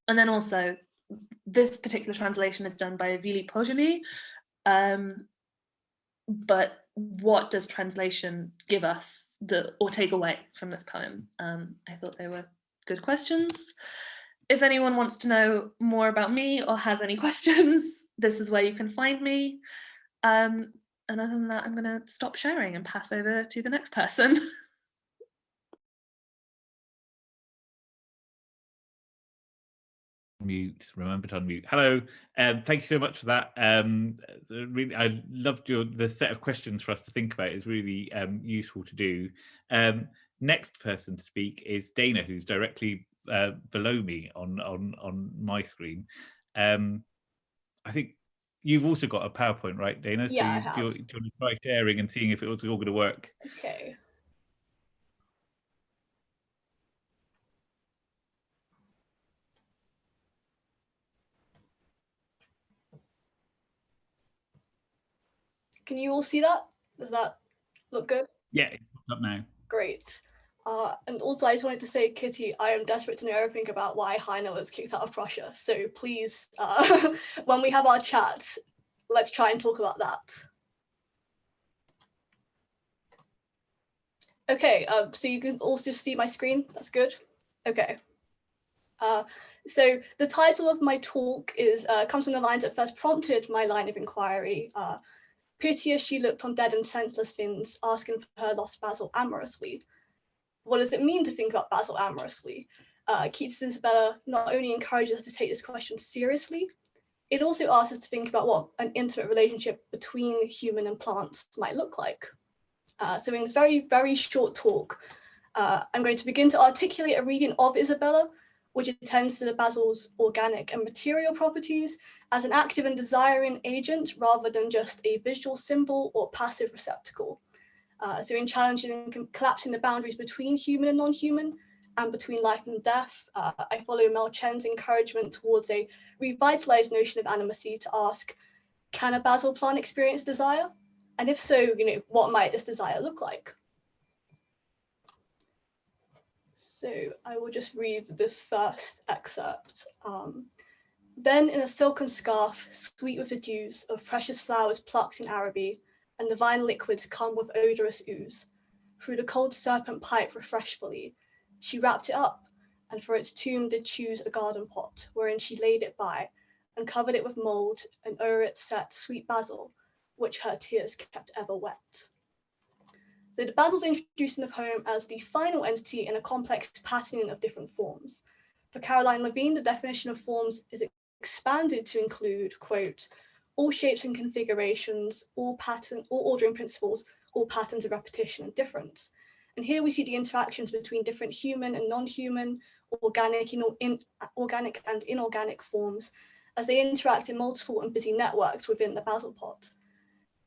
then also, This particular translation is done by Vili Pojani, but what does translation give us or take away from this poem? I thought they were good questions. If anyone wants to know more about me or has any questions, this is where you can find me. And other than that, I'm going to stop sharing and pass over to the next person. Mute, remember to unmute. Hello, thank you so much for that. Really, I loved the set of questions for us to think about. It's really useful to do. Next person to speak is Dana, who's directly below me on my screen. I think you've also got a PowerPoint, right, Dana? Yeah, so I have. Do you want to try sharing and seeing if it was all going to work? Okay. Can you all see that? Does that look good? Yeah, it's up now. Great. And also, I just wanted to say, Kitty, I am desperate to know everything about why Heiner was kicked out of Prussia. So please, when we have our chat, let's try and talk about that. Okay, so you can also see my screen. That's good. Okay. So the title of my talk is comes from the lines that first prompted my line of inquiry. Piteous she looked on dead and senseless things, asking for her lost Basil amorously. What does it mean to think about Basil amorously? Keats' Isabella not only encourages us to take this question seriously, it also asks us to think about what an intimate relationship between human and plants might look like. So in this very, very short talk, I'm going to begin to articulate a reading of Isabella, which attends to the Basil's organic and material properties as an active and desiring agent rather than just a visual symbol or passive receptacle. So in challenging and collapsing the boundaries between human and non-human and between life and death, I follow Mel Chen's encouragement towards a revitalized notion of animacy to ask, can a Basil plant experience desire? And if so, what might this desire look like? So I will just read this first excerpt. Then in a silken scarf, sweet with the dews of precious flowers plucked in Araby, and divine liquids come with odorous ooze. Through the cold serpent pipe refreshfully, she wrapped it up, and for its tomb did choose a garden pot, wherein she laid it by, and covered it with mould, and o'er it set sweet basil, which her tears kept ever wet. So the basil's introduced in the poem as the final entity in a complex patterning of different forms. For Caroline Levine, the definition of forms is expanded to include, quote, all shapes and configurations, all ordering principles, all patterns of repetition and difference. And here we see the interactions between different human and non-human, organic and inorganic forms as they interact in multiple and busy networks within the basil pot.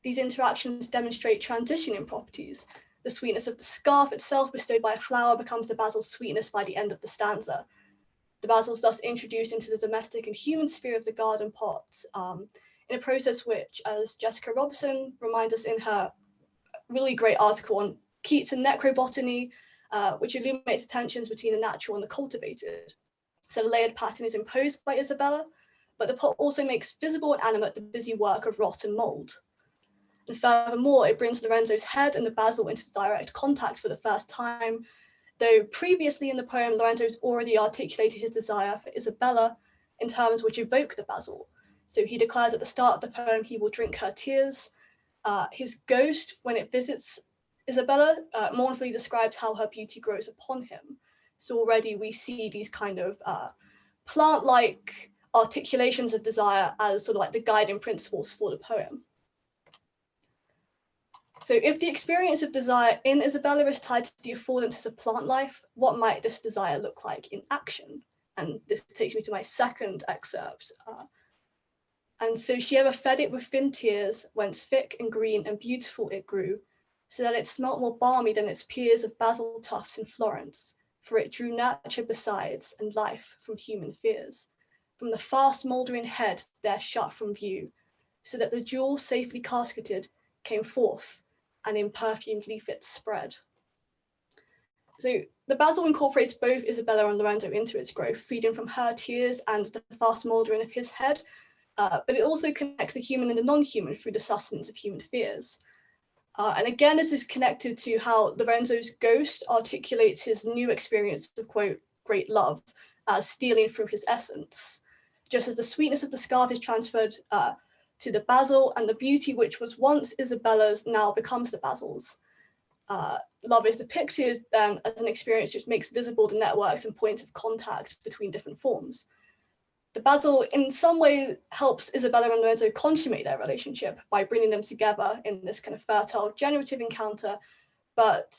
These interactions demonstrate transition in properties. The sweetness of the scarf itself bestowed by a flower becomes the basil's sweetness by the end of the stanza. The basil is thus introduced into the domestic and human sphere of the garden pot, in a process which, as Jessica Robson reminds us in her really great article on Keats and necrobotany, which illuminates the tensions between the natural and the cultivated. So the layered pattern is imposed by Isabella, but the pot also makes visible and animate the busy work of rot and mould. And furthermore, it brings Lorenzo's head and the basil into direct contact for the first time, though previously in the poem, Lorenzo's already articulated his desire for Isabella in terms which evoke the basil. So he declares at the start of the poem he will drink her tears. His ghost, when it visits Isabella, mournfully describes how her beauty grows upon him. So already we see these kind of plant-like articulations of desire as sort of like the guiding principles for the poem. So if the experience of desire in Isabella is tied to the affordances of plant life, what might this desire look like in action? And this takes me to my second excerpt. And so she ever fed it with thin tears, whence thick and green and beautiful it grew, so that it smelt more balmy than its peers of basil tufts in Florence, for it drew nurture besides and life from human fears, from the fast mouldering head there shut from view, so that the jewel safely casketed came forth and in perfumed leaflets spread. So the Basil incorporates both Isabella and Lorenzo into its growth, feeding from her tears and the fast mouldering of his head. But it also connects the human and the non-human through the sustenance of human fears. And again, this is connected to how Lorenzo's ghost articulates his new experience of, quote, great love as stealing through his essence. Just as the sweetness of the scarf is transferred to the Basil, and the beauty which was once Isabella's now becomes the Basil's. Love is depicted then as an experience which makes visible the networks and points of contact between different forms. The Basil in some way helps Isabella and Lorenzo consummate their relationship by bringing them together in this kind of fertile generative encounter, but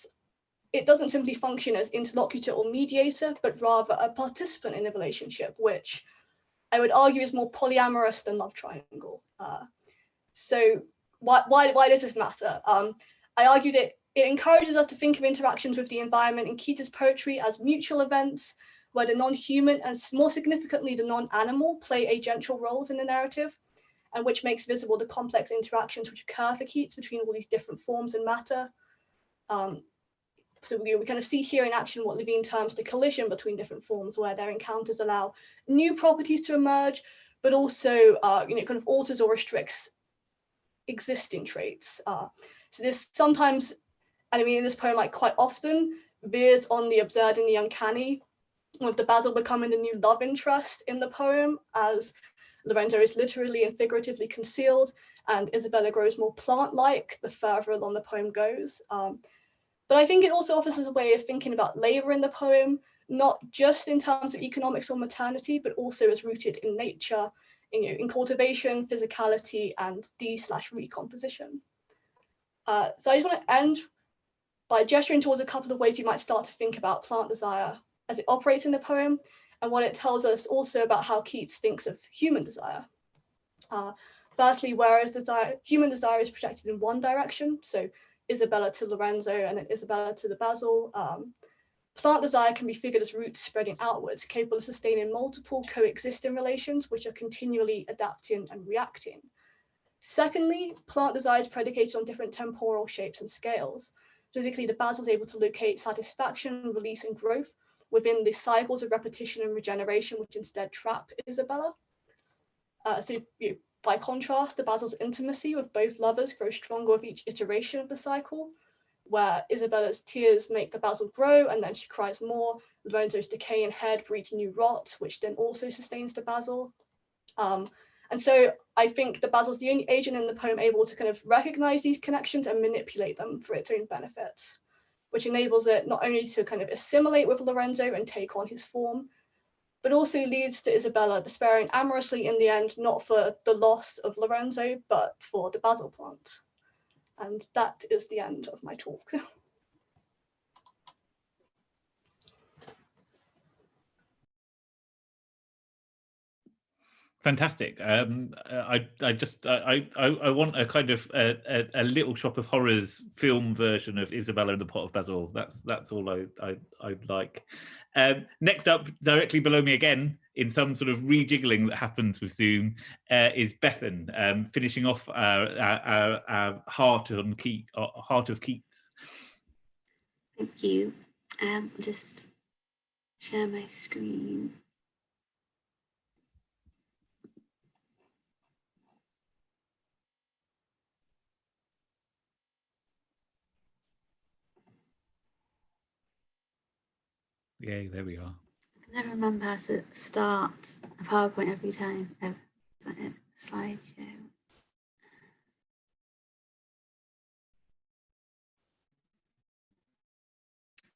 it doesn't simply function as interlocutor or mediator, but rather a participant in the relationship, which I would argue is more polyamorous than love triangle. So why does this matter? I argue that it encourages us to think of interactions with the environment in Keats's poetry as mutual events, where the non-human and more significantly the non-animal play agential roles in the narrative, and which makes visible the complex interactions which occur for Keats between all these different forms and matter. So we kind of see here in action what Levine terms the collision between different forms, where their encounters allow new properties to emerge, but also kind of alters or restricts existing traits. So this sometimes, and I mean in this poem, like quite often, veers on the absurd and the uncanny, with the Basil becoming the new love interest in the poem, as Lorenzo is literally and figuratively concealed, and Isabella grows more plant-like the further along the poem goes. But I think it also offers us a way of thinking about labor in the poem, not just in terms of economics or maternity, but also as rooted in nature, in cultivation, physicality, and de/recomposition. So I just want to end by gesturing towards a couple of ways you might start to think about plant desire as it operates in the poem, and what it tells us also about how Keats thinks of human desire. Firstly, whereas human desire is projected in one direction, so Isabella to Lorenzo and then Isabella to the Basil, plant desire can be figured as roots spreading outwards, capable of sustaining multiple coexisting relations which are continually adapting and reacting. Secondly, plant desire is predicated on different temporal shapes and scales. Specifically, the Basil is able to locate satisfaction, release, and growth within the cycles of repetition and regeneration, which instead trap Isabella. By contrast, the Basil's intimacy with both lovers grows stronger with each iteration of the cycle, where Isabella's tears make the Basil grow and then she cries more. Lorenzo's decaying head breeds new rot, which then also sustains the Basil. And so I think the Basil's the only agent in the poem able to kind of recognize these connections and manipulate them for its own benefit, which enables it not only to kind of assimilate with Lorenzo and take on his form, but also leads to Isabella despairing amorously in the end, not for the loss of Lorenzo, but for the Basil plant. And that is the end of my talk. Fantastic. I want a kind of a Little Shop of Horrors film version of Isabella and the Pot of Basil. That's all I'd like. Next up, directly below me again, in some sort of rejiggling that happens with Zoom, is Bethan, finishing off our Heart of Keats. Thank you. Just share my screen. Yay, there we are. I can never remember how to start a PowerPoint every time. Oh, is that it? Slideshow.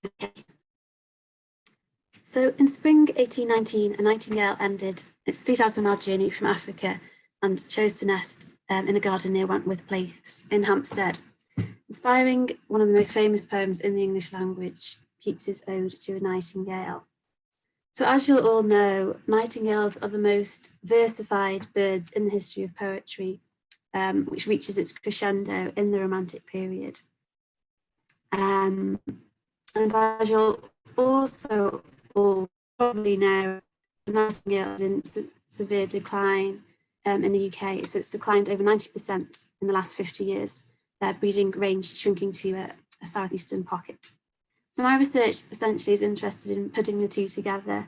Okay. So in spring 1819, a nightingale ended its 3,000-mile journey from Africa and chose to nest in a garden near Wentworth Place in Hampstead, inspiring one of the most famous poems in the English language, Keats's Ode to a Nightingale. So as you'll all know, nightingales are the most versified birds in the history of poetry, which reaches its crescendo in the Romantic period. And as you'll also all probably know, the nightingale is in severe decline in the UK. So it's declined over 90% in the last 50 years, their breeding range shrinking to a southeastern pocket. It's So my research essentially is interested in putting the two together,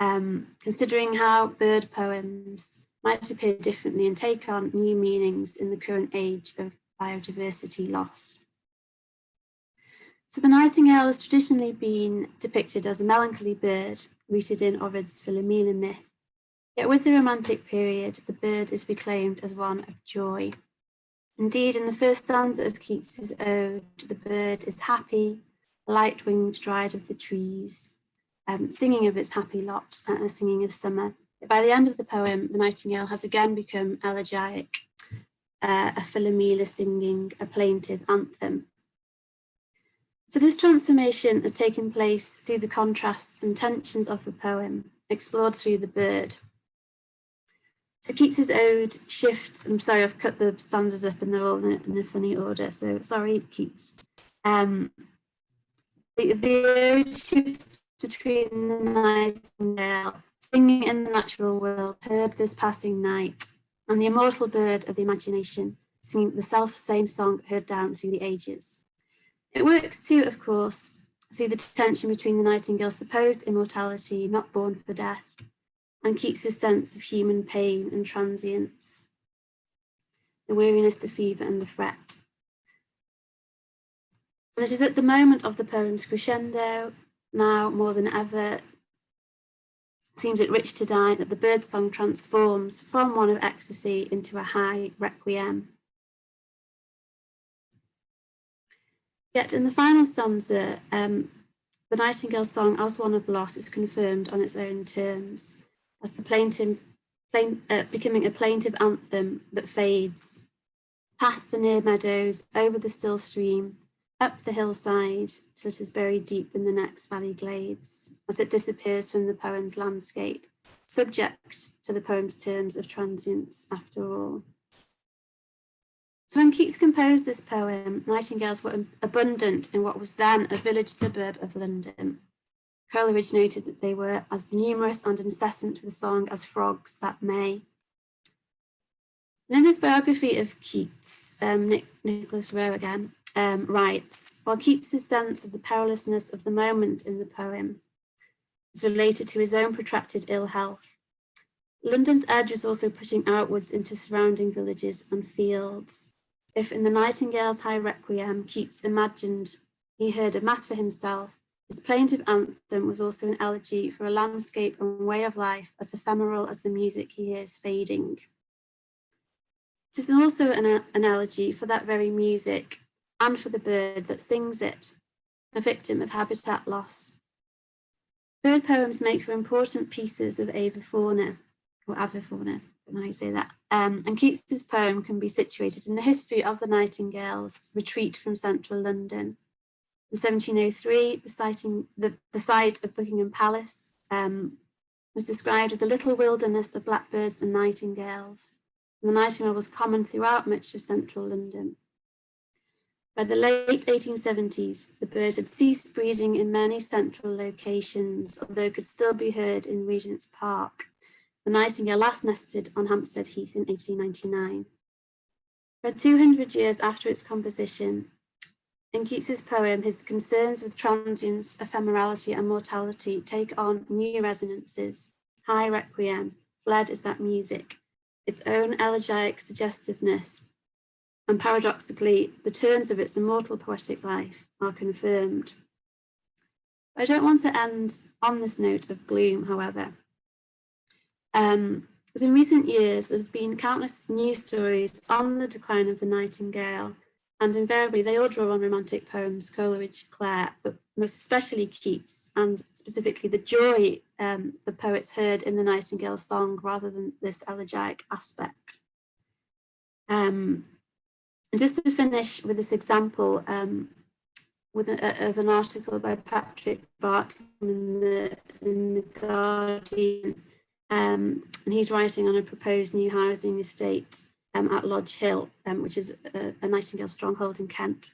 considering how bird poems might appear differently and take on new meanings in the current age of biodiversity loss. So the nightingale has traditionally been depicted as a melancholy bird rooted in Ovid's Philomela myth. Yet with the Romantic period, the bird is reclaimed as one of joy. Indeed, in the first stanza of Keats's ode, the bird is happy, a light-winged dryad of the trees, singing of its happy lot and singing of summer. By the end of the poem, the nightingale has again become elegiac, a Philomela singing a plaintive anthem. So this transformation has taken place through the contrasts and tensions of the poem, explored through the bird. So Keats's ode shifts, I'm sorry, I've cut the stanzas up and they're all in a funny order, so sorry, Keats. The ode shifts between the nightingale, singing in the natural world, heard this passing night, and the immortal bird of the imagination, singing the self-same song heard down through the ages. It works too, of course, through the tension between the nightingale's supposed immortality, not born for death, and Keats's sense of human pain and transience, the weariness, the fever, and the fret. And it is at the moment of the poem's crescendo, now more than ever, seems it rich to die, that the bird's song transforms from one of ecstasy into a high requiem. Yet in the final stanza, the nightingale's song as one of loss is confirmed on its own terms, as the becoming a plaintive anthem that fades past the near meadows, over the still stream, up the hillside, till it is buried deep in the next valley glades, as it disappears from the poem's landscape, subject to the poem's terms of transience after all. So when Keats composed this poem, nightingales were abundant in what was then a village suburb of London. Coleridge noted that they were as numerous and incessant with song as frogs that May. And in his biography of Keats, Nicholas again, writes, while Keats's sense of the perilousness of the moment in the poem is related to his own protracted ill health, London's edge was also pushing outwards into surrounding villages and fields. If in the Nightingale's high requiem, Keats imagined he heard a mass for himself, his plaintive anthem was also an elegy for a landscape and way of life as ephemeral as the music he hears fading. It is also an elegy for that very music and for the bird that sings it, a victim of habitat loss. Bird poems make for important pieces of avifauna, or avifauna, I don't know how you say that. And Keats's poem can be situated in the history of the nightingale's retreat from central London. In 1703, the site of Buckingham Palace was described as a little wilderness of blackbirds and nightingales. And the nightingale was common throughout much of central London. By the late 1870s, the bird had ceased breeding in many central locations, although it could still be heard in Regent's Park. The nightingale last nested on Hampstead Heath in 1899. About 200 years after its composition, in Keats's poem, his concerns with transience, ephemerality, and mortality take on new resonances. High requiem, fled is that music, its own elegiac suggestiveness, and paradoxically, the terms of its immortal poetic life are confirmed. I don't want to end on this note of gloom, however. As in recent years, there's been countless news stories on the decline of the nightingale, and invariably they all draw on Romantic poems, Coleridge, Clare, but most especially Keats, and specifically the joy the poets heard in the nightingale's song rather than this elegiac aspect. And just to finish with this example of an article by Patrick Barkham in the Guardian, and he's writing on a proposed new housing estate at Lodge Hill, which is a nightingale stronghold in Kent.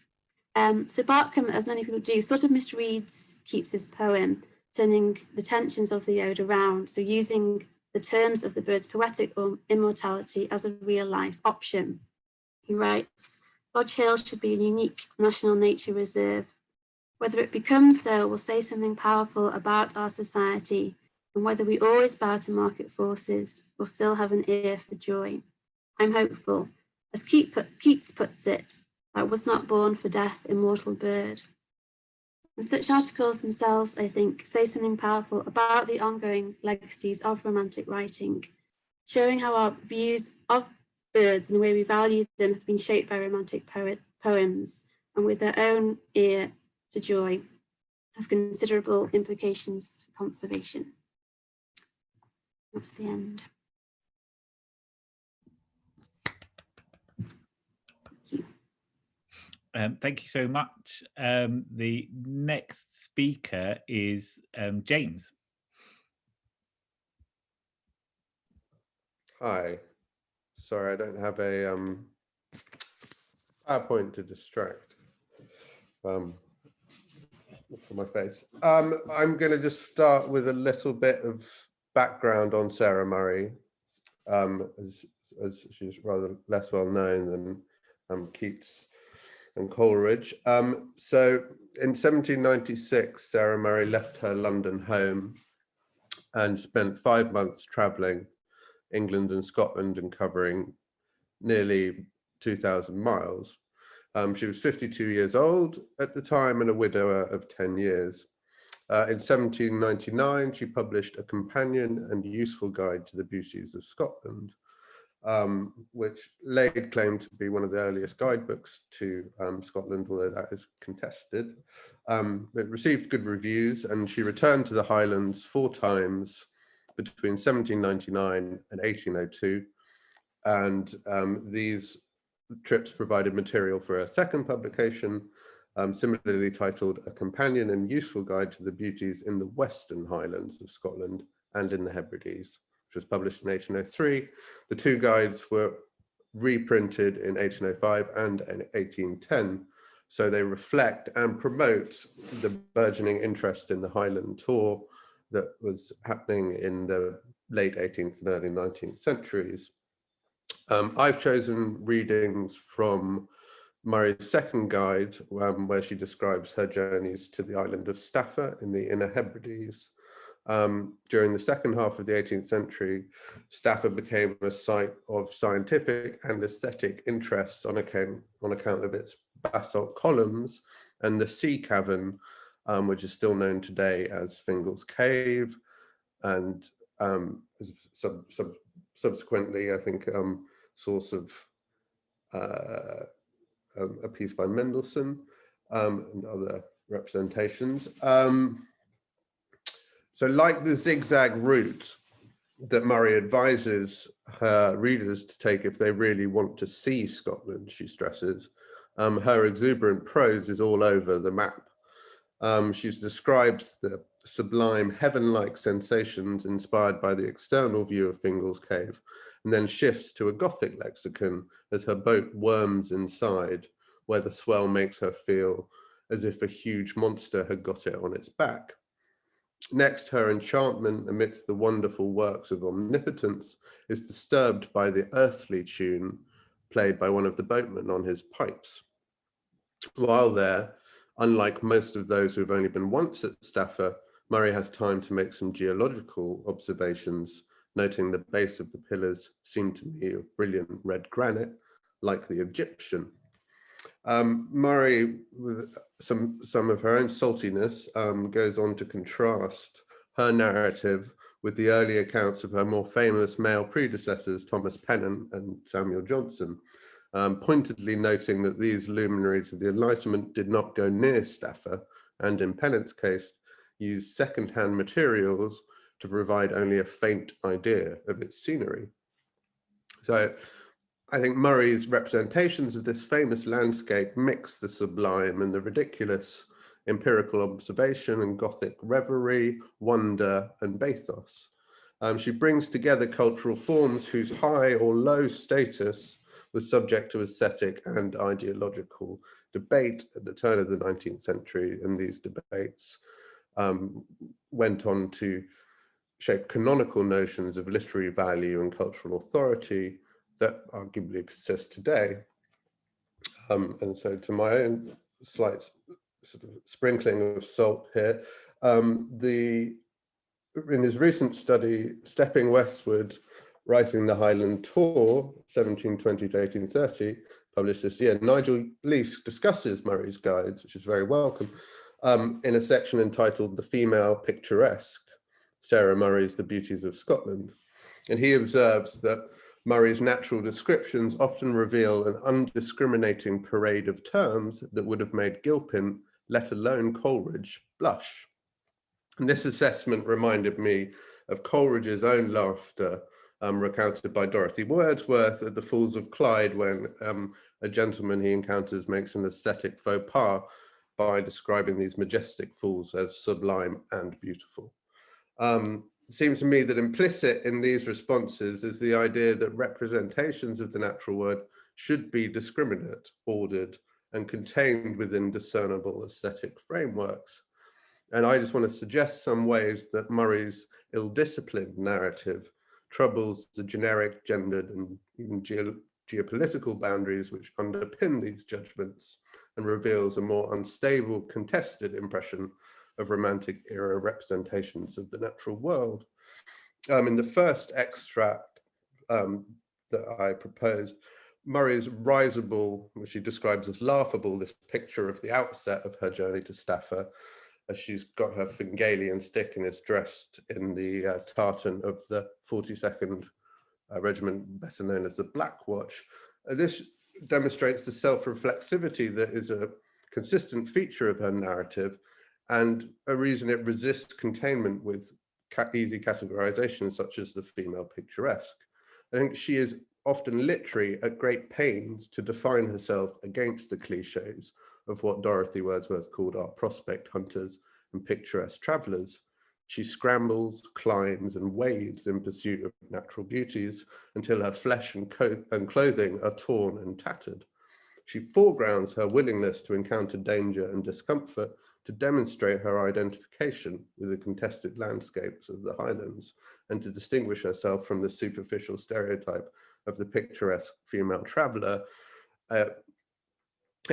So Barkham, as many people do, sort of misreads Keats's poem, turning the tensions of the ode around, so using the terms of the bird's poetic immortality as a real life option. He writes, Lodge Hill should be a unique national nature reserve, Whether it becomes so will say something powerful about our society, and whether we always bow to market forces or still have an ear for joy. I'm hopeful. As Keats puts it, that was not born for death, immortal bird. And such articles themselves, I think, say something powerful about the ongoing legacies of Romantic writing, showing how our views of birds and the way we value them have been shaped by Romantic poems, and with their own ear to joy, have considerable implications for conservation. That's the end. Thank you. Thank you so much. The next speaker is James. Hi. Sorry, I don't have a PowerPoint to distract from my face. I'm going to just start with a little bit of background on Sarah Murray, as she's rather less well known than Keats and Coleridge. So in 1796, Sarah Murray left her London home and spent 5 months traveling England and Scotland and covering nearly 2,000 miles. She was 52 years old at the time and a widower of 10 years. In 1799, she published a companion and useful guide to the beauties of Scotland, which laid claim to be one of the earliest guidebooks to Scotland, although that is contested. It received good reviews, and she returned to the Highlands 4 times between 1799 and 1802. And these trips provided material for a second publication, similarly titled A Companion and Useful Guide to the Beauties in the Western Highlands of Scotland and in the Hebrides, which was published in 1803. The 2 guides were reprinted in 1805 and in 1810, so they reflect and promote the burgeoning interest in the Highland tour that was happening in the late 18th and early 19th centuries. I've chosen readings from Murray's second guide, where she describes her journeys to the island of Staffa in the Inner Hebrides. During the second half of the 18th century, Staffa became a site of scientific and aesthetic interest on account of its basalt columns and the sea cavern, which is still known today as Fingal's Cave, and subsequently, I think, source of a piece by Mendelssohn and other representations. So like the zigzag route that Murray advises her readers to take if they really want to see Scotland, she stresses, her exuberant prose is all over the map. She describes the sublime heaven-like sensations inspired by the external view of Fingal's Cave, and then shifts to a Gothic lexicon as her boat worms inside, where the swell makes her feel as if a huge monster had got it on its back. Next, her enchantment amidst the wonderful works of omnipotence is disturbed by the earthly tune played by one of the boatmen on his pipes. While there, unlike most of those who have only been once at Staffa, Murray has time to make some geological observations, noting the base of the pillars seem to me of brilliant red granite, like the Egyptian. Murray, with some of her own saltiness, goes on to contrast her narrative with the early accounts of her more famous male predecessors, Thomas Pennant and Samuel Johnson, pointedly noting that these luminaries of the Enlightenment did not go near Staffa, and in Pennant's case, used second-hand materials to provide only a faint idea of its scenery. So I think Murray's representations of this famous landscape mix the sublime and the ridiculous, empirical observation and Gothic reverie, wonder and bathos. She brings together cultural forms whose high or low status was subject to aesthetic and ideological debate at the turn of the 19th century, and these debates went on to shape canonical notions of literary value and cultural authority that arguably exists today. And so to my own slight sort of sprinkling of salt here. In his recent study, Stepping Westward, Writing the Highland Tour, 1720 to 1830, published this year, Nigel Leask discusses Murray's guides, which is very welcome, in a section entitled The Female Picturesque, Sarah Murray's The Beauties of Scotland. And he observes that Murray's natural descriptions often reveal an undiscriminating parade of terms that would have made Gilpin, let alone Coleridge, blush. And this assessment reminded me of Coleridge's own laughter recounted by Dorothy Wordsworth at the Falls of Clyde when a gentleman he encounters makes an aesthetic faux pas by describing these majestic falls as sublime and beautiful. It seems to me that implicit in these responses is the idea that representations of the natural world should be discriminate, ordered, and contained within discernible aesthetic frameworks. And I just want to suggest some ways that Murray's ill-disciplined narrative troubles the generic, gendered, and even geopolitical boundaries which underpin these judgments and reveals a more unstable, contested impression of Romantic era representations of the natural world. In the first extract that I proposed, Murray's risible, which he describes as laughable, this picture of the outset of her journey to Stafford, as she's got her Fingalian stick and is dressed in the tartan of the 42nd Regiment, better known as the Black Watch. This demonstrates the self-reflexivity that is a consistent feature of her narrative and a reason it resists containment with easy categorization such as the female picturesque. I think she is often literary at great pains to define herself against the cliches of what Dorothy Wordsworth called our prospect hunters and picturesque travelers. She scrambles, climbs, and wades in pursuit of natural beauties until her flesh and clothing are torn and tattered. She foregrounds her willingness to encounter danger and discomfort to demonstrate her identification with the contested landscapes of the Highlands and to distinguish herself from the superficial stereotype of the picturesque female traveler, a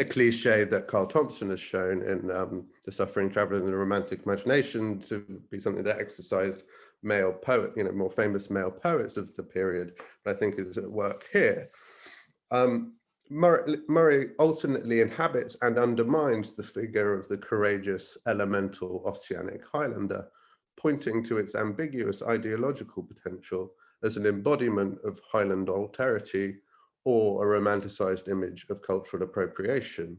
cliche that Carl Thompson has shown in The Suffering Traveller and the Romantic Imagination to be something that exercised male poet, more famous male poets of the period, but I think is at work here. Murray alternately inhabits and undermines the figure of the courageous, elemental Ossianic Highlander, pointing to its ambiguous ideological potential as an embodiment of Highland alterity or a romanticized image of cultural appropriation.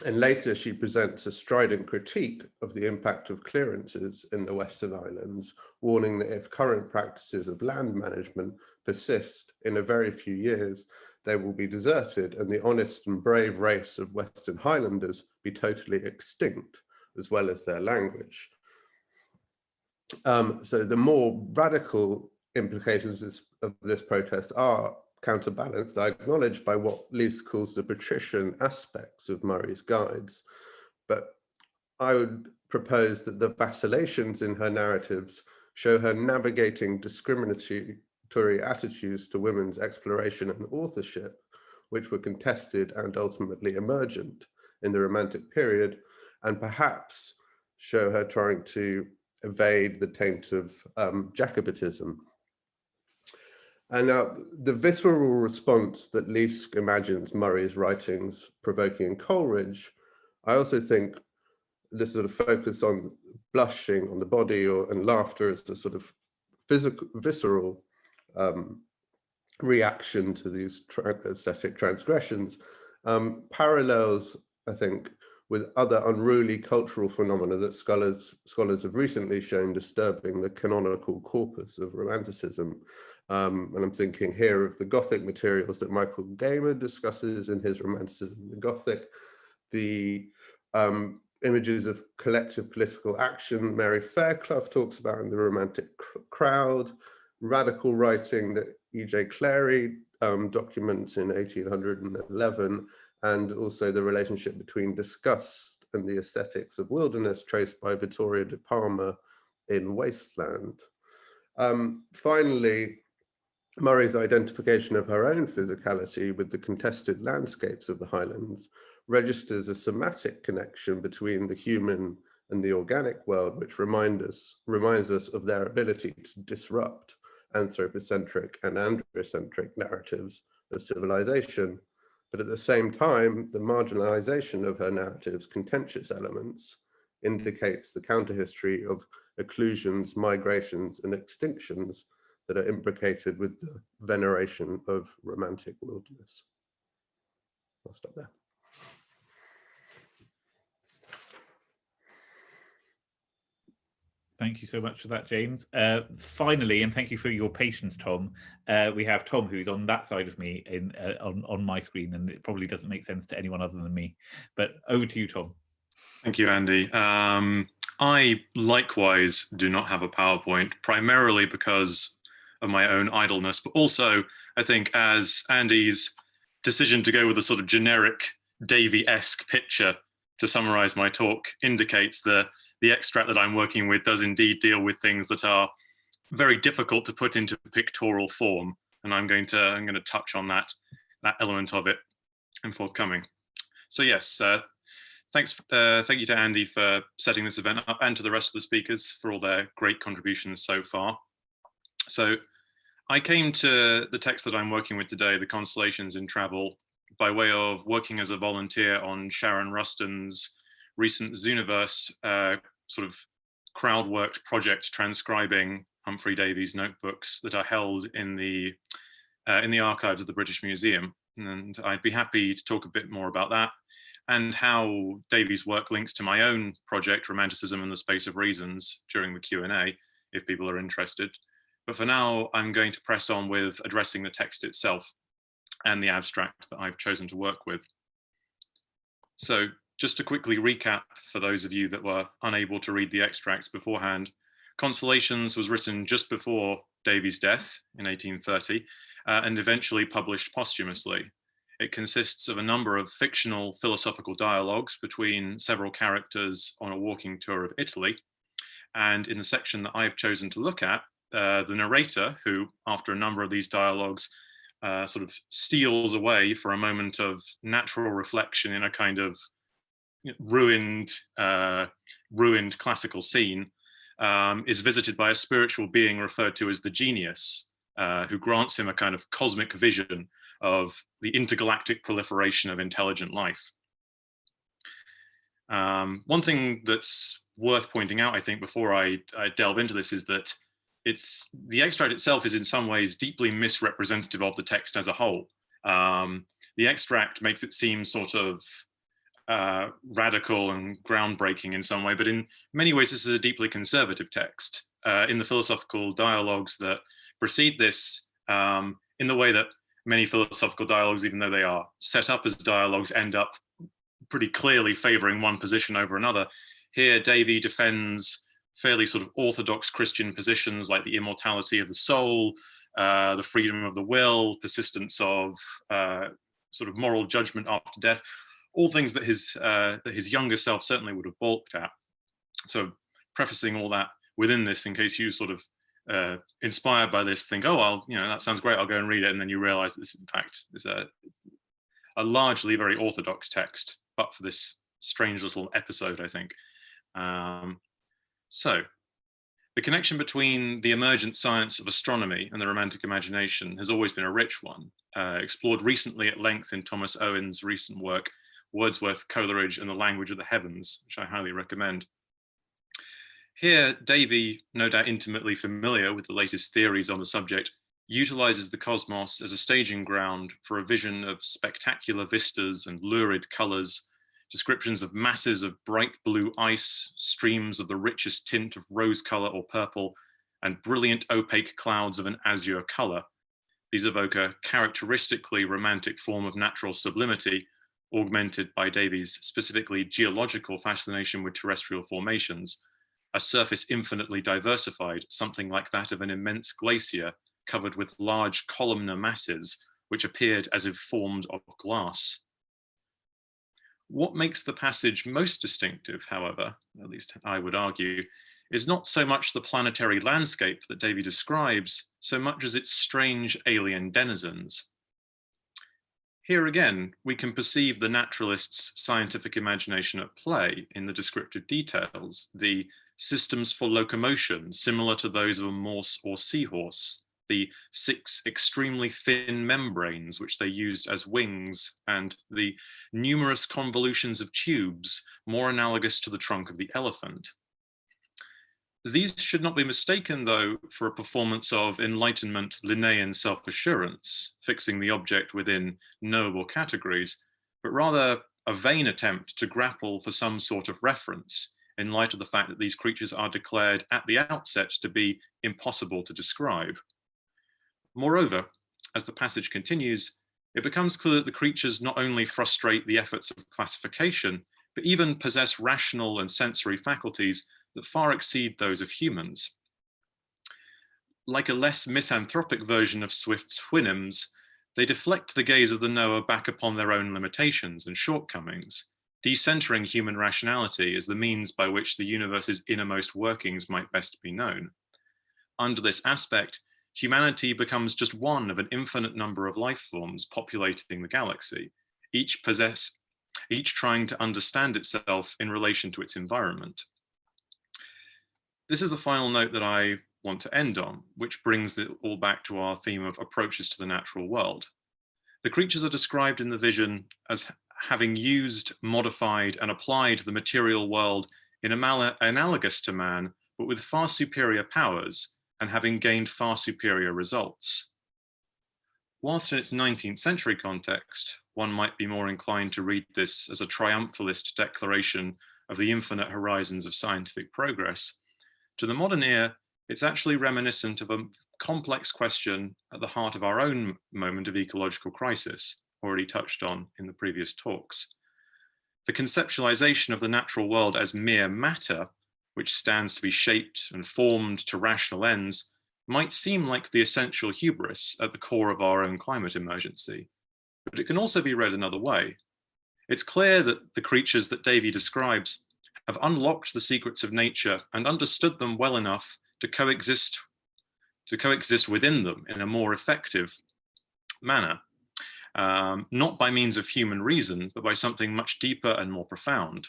And later she presents a strident critique of the impact of clearances in the Western Islands, warning that if current practices of land management persist, in a very few years, they will be deserted and the honest and brave race of Western Highlanders be totally extinct, as well as their language. So the more radical implications of this protest are counterbalanced, I acknowledge, by what Leask calls the patrician aspects of Murray's guides. But I would propose that the vacillations in her narratives show her navigating discriminatory attitudes to women's exploration and authorship, which were contested and ultimately emergent in the Romantic period, and perhaps show her trying to evade the taint of Jacobitism. And now the visceral response that Leask imagines Murray's writings provoking in Coleridge, I also think this sort of focus on blushing on the body and laughter as a sort of visceral reaction to these aesthetic transgressions parallels, I think, with other unruly cultural phenomena that scholars have recently shown disturbing the canonical corpus of Romanticism. And I'm thinking here of the Gothic materials that Michael Gaymer discusses in his Romanticism and the Gothic, the images of collective political action Mary Fairclough talks about in The Romantic Crowd, radical writing that E.J. Clary documents in 1811, and also the relationship between disgust and the aesthetics of wilderness traced by Vittoria de Palma in Wasteland. Finally, Murray's identification of her own physicality with the contested landscapes of the Highlands registers a somatic connection between the human and the organic world, which reminds us of their ability to disrupt anthropocentric and androcentric narratives of civilization. But at the same time, the marginalization of her narrative's contentious elements indicates the counterhistory of occlusions, migrations, and extinctions that are imbricated with the veneration of romantic wilderness. I'll stop there. Thank you so much for that, James. Finally, and thank you for your patience, Tom. We have Tom, who's on that side of me on my screen, and it probably doesn't make sense to anyone other than me. But over to you, Tom. Thank you, Andy. I likewise do not have a PowerPoint, primarily because of my own idleness, but also I think as Andy's decision to go with a sort of generic Davy-esque picture to summarize my talk indicates the extract that I'm working with does indeed deal with things that are very difficult to put into pictorial form, and I'm going to touch on that element of it in forthcoming. So yes, thank you to Andy for setting this event up, and to the rest of the speakers for all their great contributions so far. So I came to the text that I'm working with today, The Constellations in Travel, by way of working as a volunteer on Sharon Ruston's recent Zooniverse sort of crowd-worked project transcribing Humphrey Davy's notebooks that are held in the archives of the British Museum. And I'd be happy to talk a bit more about that and how Davy's work links to my own project, Romanticism and the Space of Reasons, during the Q&A, if people are interested. But for now, I'm going to press on with addressing the text itself and the abstract that I've chosen to work with. So just to quickly recap for those of you that were unable to read the extracts beforehand, Constellations was written just before Davy's death in 1830 and eventually published posthumously. It consists of a number of fictional philosophical dialogues between several characters on a walking tour of Italy. And in the section that I've chosen to look at, the narrator, who after a number of these dialogues sort of steals away for a moment of natural reflection in a kind of ruined classical scene, is visited by a spiritual being referred to as the genius, who grants him a kind of cosmic vision of the intergalactic proliferation of intelligent life. One thing that's worth pointing out, I think, before I delve into this is that the extract itself is in some ways deeply misrepresentative of the text as a whole. The extract makes it seem sort of radical and groundbreaking in some way, but in many ways this is a deeply conservative text. In the philosophical dialogues that precede this, in the way that many philosophical dialogues, even though they are set up as dialogues, end up pretty clearly favoring one position over another, here Davy defends fairly sort of orthodox Christian positions like the immortality of the soul, the freedom of the will, persistence of sort of moral judgment after death, all things that his younger self certainly would have balked at. So prefacing all that within this, in case you sort of inspired by this, think, oh, that sounds great, I'll go and read it, and then you realize this, in fact, is a largely very orthodox text, but for this strange little episode, I think. So the connection between the emergent science of astronomy and the Romantic imagination has always been a rich one, explored recently at length in Thomas Owen's recent work, Wordsworth, Coleridge, and the Language of the Heavens, which I highly recommend. Here, Davy, no doubt intimately familiar with the latest theories on the subject, utilizes the cosmos as a staging ground for a vision of spectacular vistas and lurid colors, descriptions of masses of bright blue ice, streams of the richest tint of rose color or purple, and brilliant opaque clouds of an azure color. These evoke a characteristically romantic form of natural sublimity, augmented by Davy's specifically geological fascination with terrestrial formations, a surface infinitely diversified, something like that of an immense glacier covered with large columnar masses, which appeared as if formed of glass. What makes the passage most distinctive, however, at least I would argue, is not so much the planetary landscape that Davy describes, so much as its strange alien denizens. Here again, we can perceive the naturalist's scientific imagination at play in the descriptive details, the systems for locomotion similar to those of a morse or seahorse, the 6 extremely thin membranes which they used as wings, and the numerous convolutions of tubes more analogous to the trunk of the elephant. These should not be mistaken, though, for a performance of Enlightenment Linnaean self-assurance, fixing the object within knowable categories, but rather a vain attempt to grapple for some sort of reference in light of the fact that these creatures are declared at the outset to be impossible to describe. Moreover, as the passage continues, it becomes clear that the creatures not only frustrate the efforts of classification, but even possess rational and sensory faculties that far exceed those of humans. Like a less misanthropic version of Swift's Houyhnhnms, they deflect the gaze of the knower back upon their own limitations and shortcomings, decentering human rationality as the means by which the universe's innermost workings might best be known. Under this aspect, humanity becomes just one of an infinite number of life forms populating the galaxy, each trying to understand itself in relation to its environment. This is the final note that I want to end on, which brings it all back to our theme of approaches to the natural world. The creatures are described in the vision as having used, modified, and applied the material world in a manner analogous to man, but with far superior powers, and having gained far superior results. Whilst in its 19th century context, one might be more inclined to read this as a triumphalist declaration of the infinite horizons of scientific progress, to the modern ear, it's actually reminiscent of a complex question at the heart of our own moment of ecological crisis, already touched on in the previous talks. The conceptualization of the natural world as mere matter, which stands to be shaped and formed to rational ends, might seem like the essential hubris at the core of our own climate emergency, but it can also be read another way. It's clear that the creatures that Davy describes have unlocked the secrets of nature and understood them well enough to coexist within them in a more effective manner, not by means of human reason, but by something much deeper and more profound.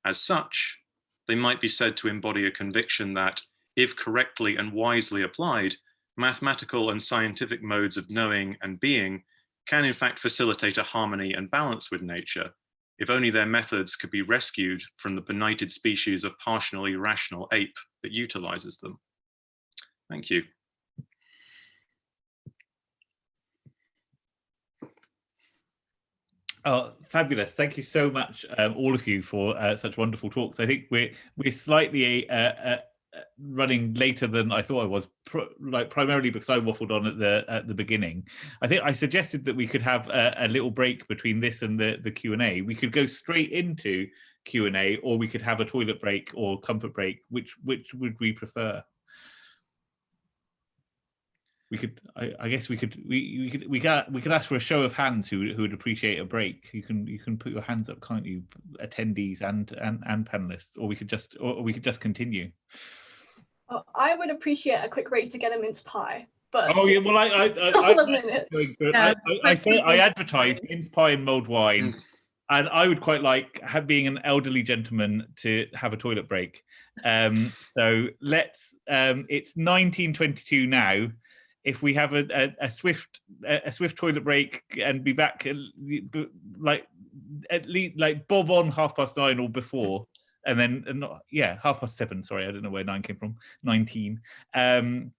As such, they might be said to embody a conviction that, if correctly and wisely applied, mathematical and scientific modes of knowing and being can in fact facilitate a harmony and balance with nature, if only their methods could be rescued from the benighted species of partially rational ape that utilizes them. Thank you. Oh, fabulous. Thank you so much, all of you, for such wonderful talks. I think we're slightly running later than I thought I was, primarily because I waffled on at the beginning. I think I suggested that we could have a little break between this and the Q&A. We could go straight into Q&A, or we could have a toilet break or comfort break. Which would we prefer? We could, I guess we could ask for a show of hands who would appreciate a break. You can put your hands up, can't you, attendees and panelists, or we could just continue. Oh, I would appreciate a quick break to get a mince pie, but oh yeah, well I advertised mince pie and mulled wine, and I would quite like being an elderly gentleman to have a toilet break. So let's. It's 19:22 now. If we have a swift toilet break and be back at least like bob on 9:30 or before, and then 7:30. Sorry, I don't know where 9 came from. 19, and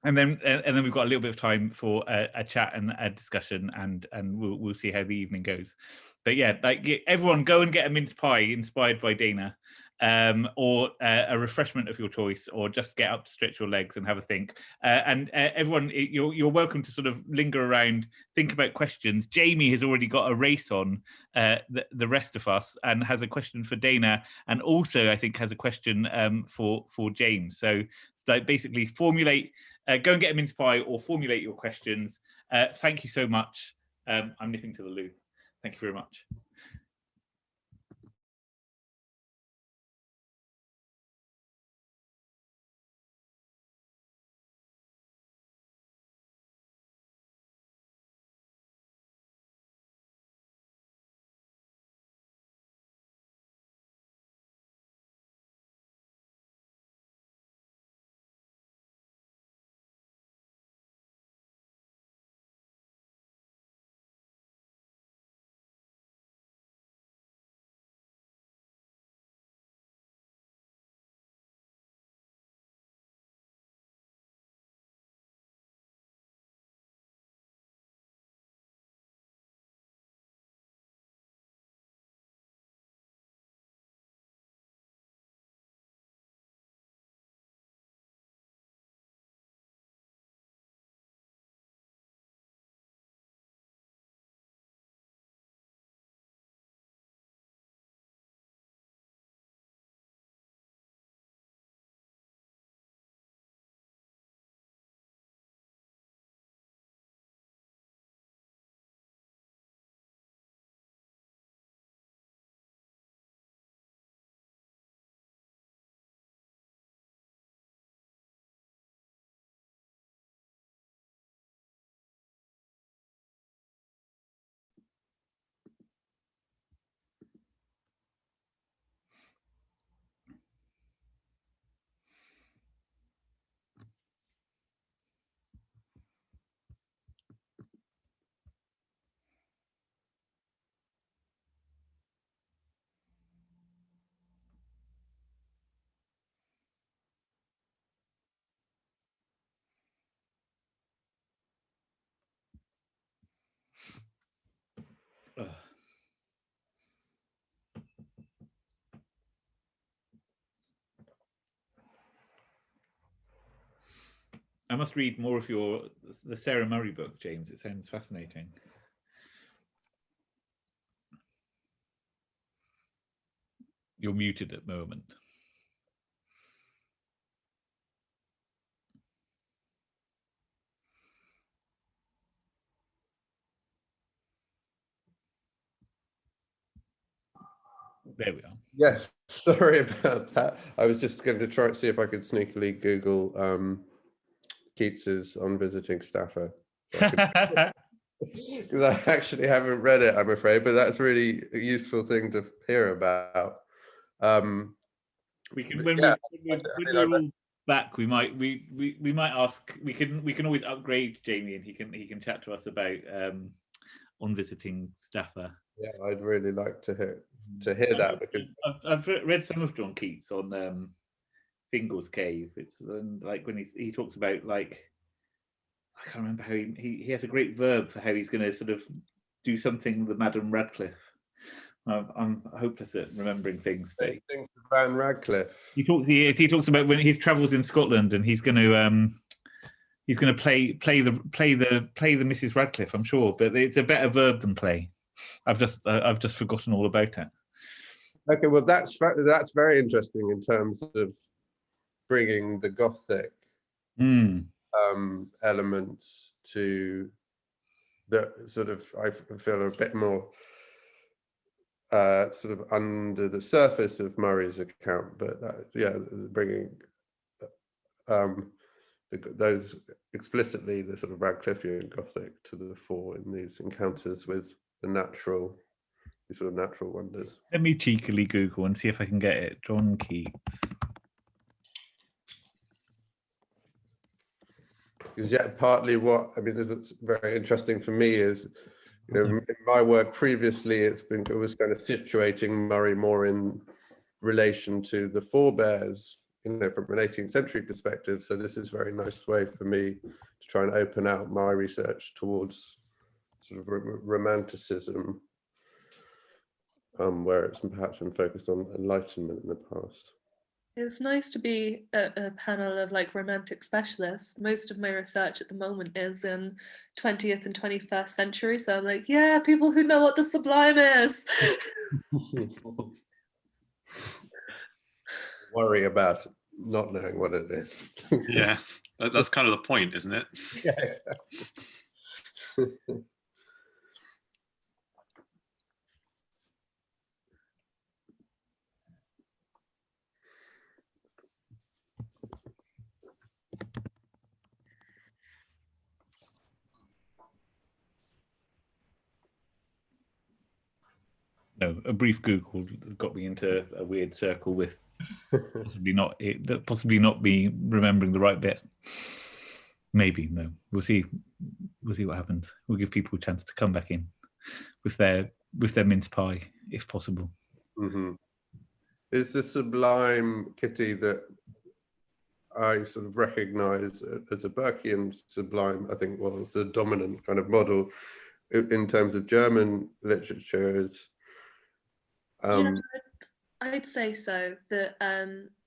then we've got a little bit of time for a chat and a discussion, and we'll see how the evening goes. But yeah, like everyone, go and get a mince pie inspired by Dana. Or a refreshment of your choice, or just get up, stretch your legs and have a think. And everyone, you're welcome to sort of linger around, think about questions. Jamie has already got a race on the rest of us, and has a question for Dana, and also I think has a question for James. So like basically formulate, go and get a mince pie or formulate your questions. Thank you so much. I'm nipping to the loo. Thank you very much. I must read more of the Sarah Murray book, James. It sounds fascinating. You're muted at the moment. There we are. Yes, sorry about that. I was just going to try and see if I could sneakily Google Keats's On Visiting Staffer. Because I actually haven't read it, I'm afraid, but that's really a useful thing to hear about. We can, when we're all back, we might ask. We can always upgrade Jamie, and he can chat to us about On Visiting Staffer. Yeah, I'd really like to hear that, because I've read some of John Keats on Fingal's Cave. It's like when he talks about, like, I can't remember how he has a great verb for how he's going to sort of do something with Madame Radcliffe. I'm hopeless at remembering things. But Van Radcliffe. He talks about when he travels in Scotland, and he's going to play the Mrs. Radcliffe, I'm sure, but it's a better verb than play. I've just forgotten all about it. Okay, well that's very interesting in terms of bringing the Gothic elements to the sort of, I feel, a bit more sort of under the surface of Murray's account, but bringing those explicitly, the sort of Radcliffean Gothic, to the fore in these encounters with the sort of natural wonders. Let me cheekily Google and see if I can get it. John Keats. Because partly what it's very interesting for me is, in my work previously, it was kind of situating Murray more in relation to the forebears, from an 18th century perspective. So this is a very nice way for me to try and open out my research towards sort of romanticism, where it's perhaps been focused on enlightenment in the past. It's nice to be a panel of like romantic specialists. Most of my research at the moment is in 20th and 21st century. So I'm like, yeah, people who know what the Sublime is. Worry about not knowing what it is. Yeah, that's kind of the point, isn't it? Yeah, exactly. No, a brief Google got me into a weird circle with possibly not be remembering the right bit. Maybe, no. We'll see what happens. We'll give people a chance to come back in with their mince pie, if possible. Mm-hmm. Is the Sublime, Kitty, that I sort of recognize as a Burkean Sublime, I think, was the dominant kind of model in terms of German literature? I'd say so. That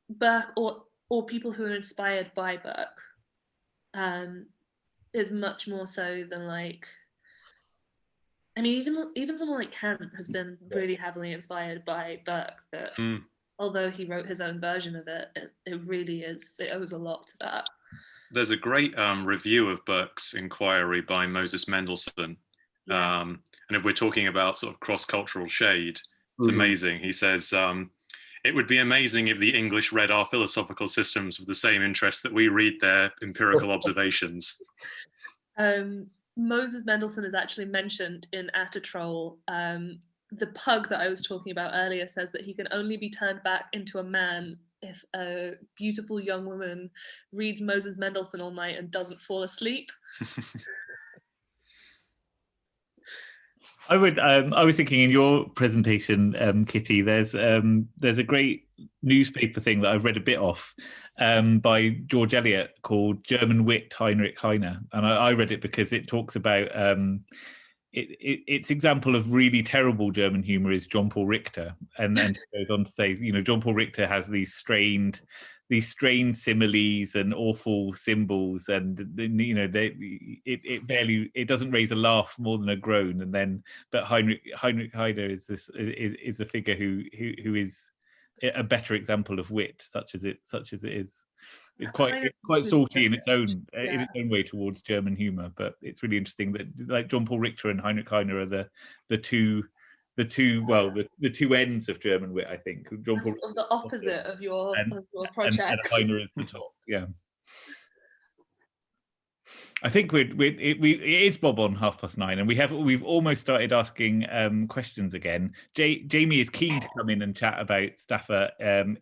Burke or people who are inspired by Burke is much more so than, like, I mean, even someone like Kant has been really heavily inspired by Burke. That although he wrote his own version of it, it really is, it owes a lot to that. There's a great review of Burke's inquiry by Moses Mendelssohn. Yeah. And if we're talking about sort of cross-cultural shade, it's amazing. He says, it would be amazing if the English read our philosophical systems with the same interest that we read their empirical observations. Moses Mendelssohn is actually mentioned in Atatrol. The pug that I was talking about earlier says that he can only be turned back into a man if a beautiful young woman reads Moses Mendelssohn all night and doesn't fall asleep. I was thinking in your presentation, Kitty, there's a great newspaper thing that I've read a bit of by George Eliot called German Wit Heinrich Heiner, and I read it because it talks about its example of really terrible German humor is John Paul Richter, and goes on to say, John Paul Richter has these strained these strange similes and awful symbols, and you know, it doesn't raise a laugh more than a groan. And then, but Heinrich Heiner is a figure who is a better example of wit, such as it is. It's quite salty in its own way towards German humour, but it's really interesting that like John Paul Richter and Heinrich Heiner are the two ends of German wit, I think. John Paul sort of the opposite of your project. And Heiner is the top. Yeah. I think it is Bob on 9:30, and we've almost started asking questions again. Jamie is keen to come in and chat about Staffer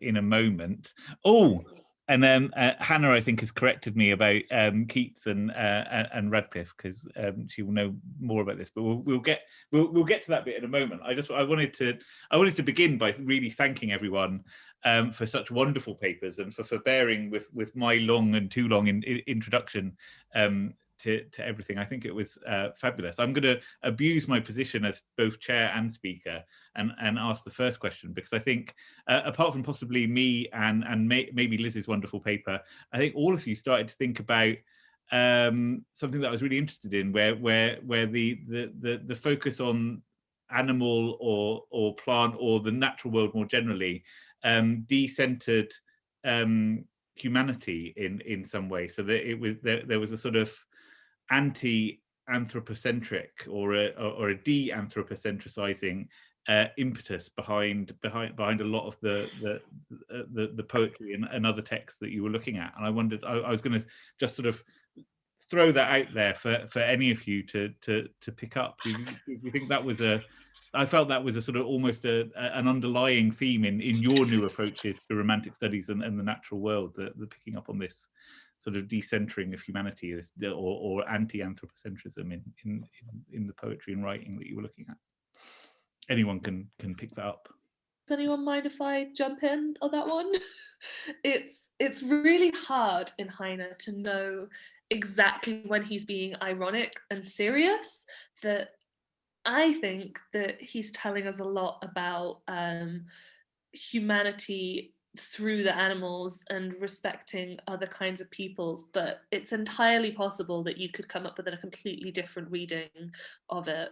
in a moment. Oh, and then Hannah, I think, has corrected me about Keats and Radcliffe, because she will know more about this. But we'll get to that bit in a moment. I wanted to begin by really thanking everyone for such wonderful papers, and for bearing with my long and too long introduction to everything. I think it was fabulous. I'm going to abuse my position as both chair and speaker and ask the first question, because I think apart from possibly me and maybe Liz's wonderful paper, I think all of you started to think about something that I was really interested in, where the focus on animal or plant or the natural world more generally de-centered humanity in some way, so that there was a sort of anti-anthropocentric or a de-anthropocentricizing impetus behind a lot of the poetry and other texts that you were looking at. And I wondered, I was going to just sort of throw that out there for any of you to pick up. Do you think that was I felt that was a sort of almost an underlying theme in your new approaches to romantic studies and the natural world, the picking up on this sort of decentering of humanity or anti-anthropocentrism in the poetry and writing that you were looking at. Anyone can pick that up. Does anyone mind if I jump in on that one? It's really hard in Heiner to know exactly when he's being ironic and serious. That I think that he's telling us a lot about humanity through the animals and respecting other kinds of peoples, but it's entirely possible that you could come up with a completely different reading of it.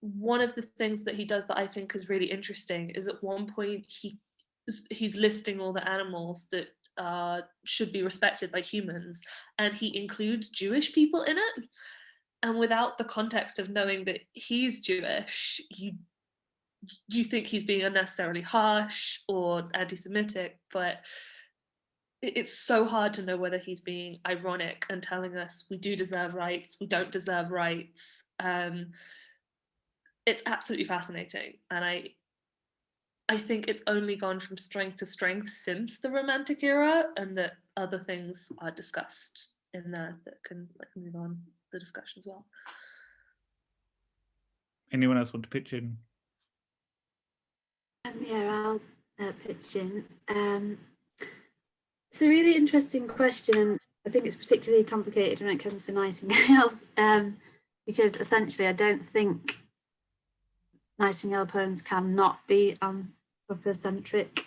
One of the things that he does that I think is really interesting is at one point he's listing all the animals that should be respected by humans, and he includes Jewish people in it. And without the context of knowing that he's Jewish, you think he's being unnecessarily harsh or anti-Semitic, but it's so hard to know whether he's being ironic and telling us we do deserve rights, we don't deserve rights. It's absolutely fascinating, and I think it's only gone from strength to strength since the Romantic era, and that other things are discussed in there that can move on the discussion as well. Anyone else want to pitch in? Yeah, I'll pitch in. It's a really interesting question, and I think it's particularly complicated when it comes to Nightingales, because essentially I don't think Nightingale poems cannot be anthropocentric.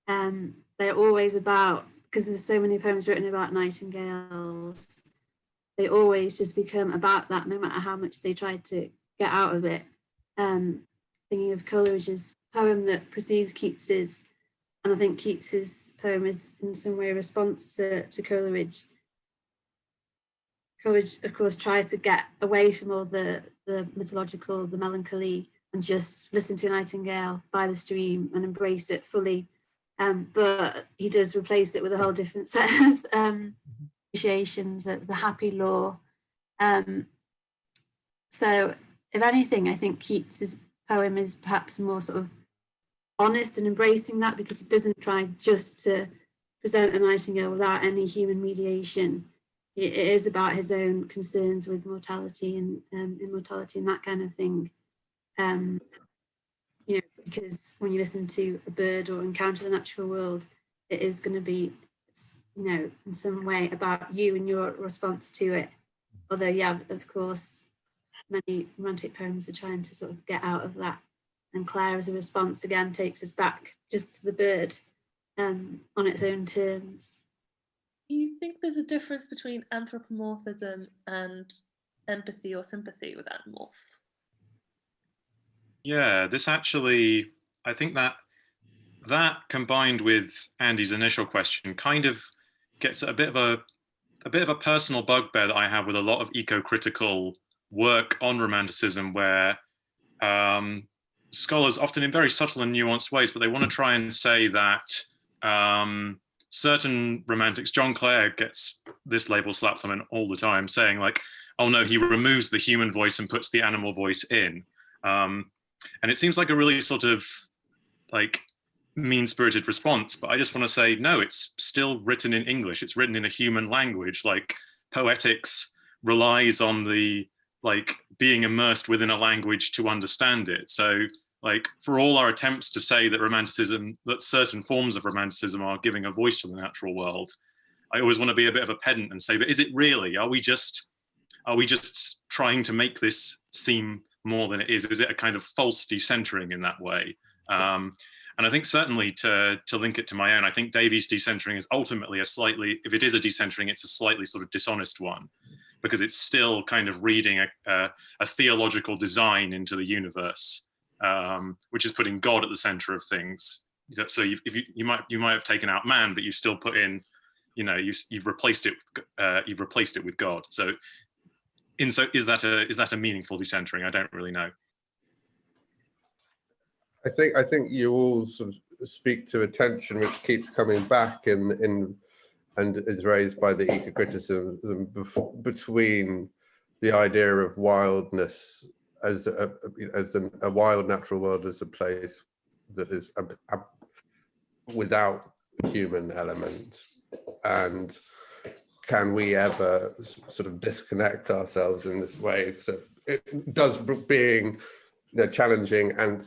They're always about, because there's so many poems written about nightingales, they always just become about that, no matter how much they try to get out of it. Thinking of Coleridge's poem that precedes Keats's, and I think Keats's poem is in some way a response to Coleridge. Coleridge, of course, tries to get away from all the mythological, the melancholy, and just listen to a nightingale by the stream and embrace it fully. But he does replace it with a whole different set of appreciations, the happy law. So if anything, I think Keats's poem is perhaps more sort of honest and embracing that, because he doesn't try just to present a nightingale without any human mediation. It is about his own concerns with mortality and immortality and that kind of thing. You know, because when you listen to a bird or encounter the natural world, it is going to be, you know, in some way about you and your response to it. Although, yeah, of course, many romantic poems are trying to sort of get out of that. And Claire, as a response, again, takes us back just to the bird. on its own terms. Do you think there's a difference between anthropomorphism and empathy or sympathy with animals? Yeah, this actually, I think that combined with Andy's initial question kind of gets a bit of a personal bugbear that I have with a lot of eco-critical work on romanticism, where scholars, often in very subtle and nuanced ways, but they want to try and say that certain romantics, John Clare gets this label slapped on him all the time, saying like, oh no, he removes the human voice and puts the animal voice in. And it seems like a really sort of like mean-spirited response, but I just want to say, no, it's still written in English. It's written in a human language. Like, poetics relies on the like being immersed within a language to understand it. So like, for all our attempts to say that romanticism, that certain forms of romanticism are giving a voice to the natural world, I always want to be a bit of a pedant and say, but is it really? Are we just trying to make this seem more than it is? Is it a kind of false decentering in that way? And I think certainly to link it to my own, I think Davies' decentering is ultimately a slightly, if it is a decentering, it's a slightly sort of dishonest one, because it's still kind of reading a theological design into the universe, which is putting God at the center of things. So you might have taken out man, but you still put in, you know, you've replaced it with God. So is that a meaningful decentering? I don't really know. I think you all sort of speak to a tension which keeps coming back and is raised by the eco-criticism between the idea of wildness as a wild natural world as a place that is without human element, and can we ever sort of disconnect ourselves in this way? So it does, being, you know, challenging and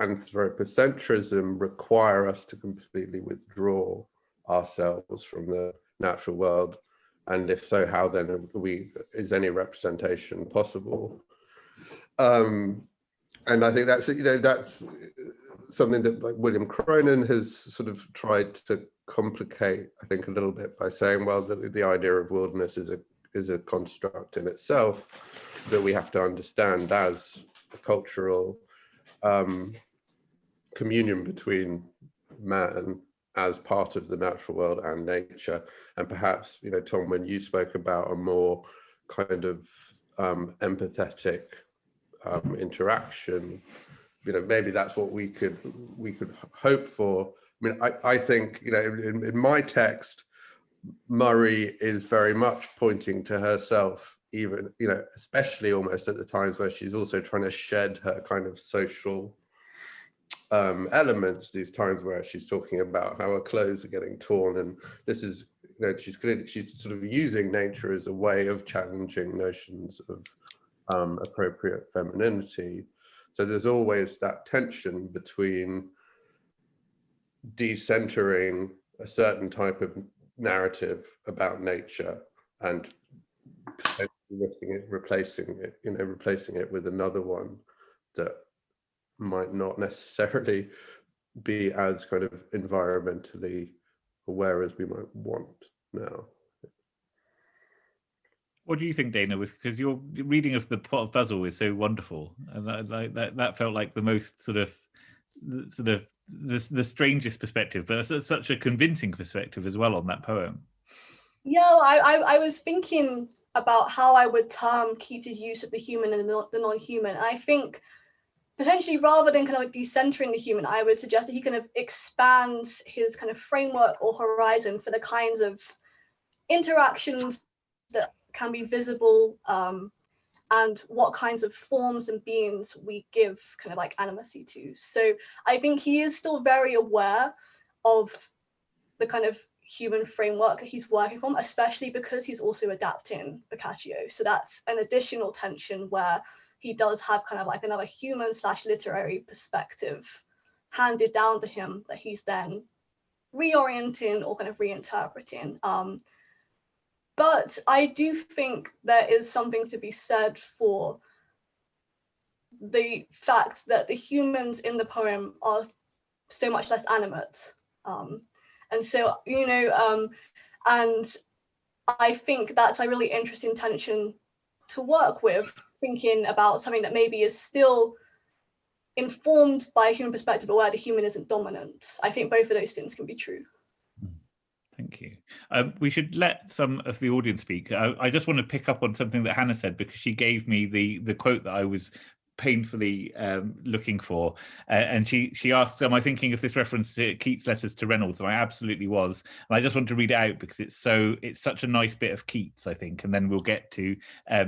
anthropocentrism require us to completely withdraw ourselves from the natural world, and if so, how then is any representation possible? And I think that's, you know, that's something that like William Cronin has sort of tried to complicate, I think, a little bit by saying, well, the idea of wilderness is a construct in itself that we have to understand as a cultural communion between man as part of the natural world and nature. And perhaps, you know, Tom, when you spoke about a more kind of empathetic interaction, you know, maybe that's what we could hope for. I mean, I think, you know, in my text, Murray is very much pointing to herself, even, you know, especially almost at the times where she's also trying to shed her kind of social elements, these times where she's talking about how her clothes are getting torn, and this is, you know, she's sort of using nature as a way of challenging notions of appropriate femininity. So there's always that tension between decentering a certain type of narrative about nature and replacing it with another one that might not necessarily be as kind of environmentally aware as we might want now. What do you think, Dana? Because your reading of The Pot of Basil is so wonderful, and that felt like the most sort of the strangest perspective, but it's such a convincing perspective as well on that poem. Yeah, I was thinking about how I would term Keats's use of the human and the non-human. I think potentially, rather than kind of like decentering the human, I would suggest that he kind of expands his kind of framework or horizon for the kinds of interactions that can be visible, and what kinds of forms and beings we give kind of like animacy to. So I think he is still very aware of the kind of human framework he's working from, especially because he's also adapting Boccaccio. So that's an additional tension where he does have kind of like another human / literary perspective handed down to him that he's then reorienting or kind of reinterpreting. But I do think there is something to be said for the fact that the humans in the poem are so much less animate. And so, and I think that's a really interesting tension to work with, thinking about something that maybe is still informed by a human perspective, but where the human isn't dominant. I think both of those things can be true. Thank you. We should let some of the audience speak. I just want to pick up on something that Hannah said, because she gave me the quote that I was painfully looking for, and she asked, am I thinking of this reference to Keats' letters to Reynolds? And I absolutely was, and I just want to read it out because it's such a nice bit of Keats, I think, and then we'll get to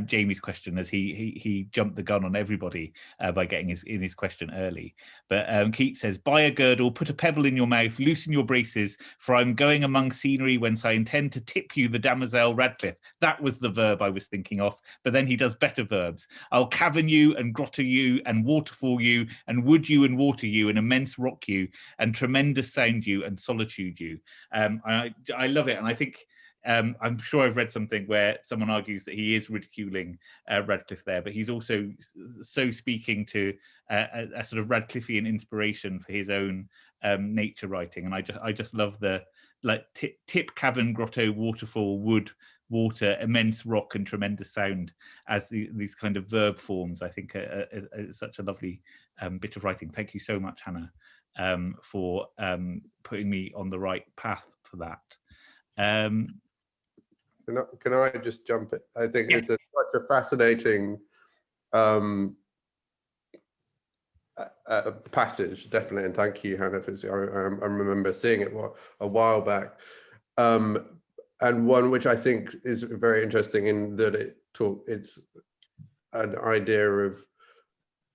Jamie's question, as he jumped the gun on everybody by getting his question early. But Keats says, buy a girdle, put a pebble in your mouth, loosen your braces, for I'm going among scenery whence I intend to tip you the damosel Radcliffe. That was the verb I was thinking of, but then he does better verbs. I'll cavern you and grotto you and waterfall you and wood you and water you and immense rock you and tremendous sound you and solitude you. I love it, and I think I'm sure I've read something where someone argues that he is ridiculing Radcliffe there, but he's also so speaking to a sort of Radcliffean inspiration for his own nature writing, and I just love the tip, cavern, grotto, waterfall, wood, water, immense rock, and tremendous sound as these kind of verb forms. I think are such a lovely bit of writing. Thank you so much, Hannah, for putting me on the right path for that. Can I just jump in? I think yes. It's such a fascinating passage, definitely, and thank you, Hannah, for I remember seeing it a while back, and one which I think is very interesting in that it's an idea of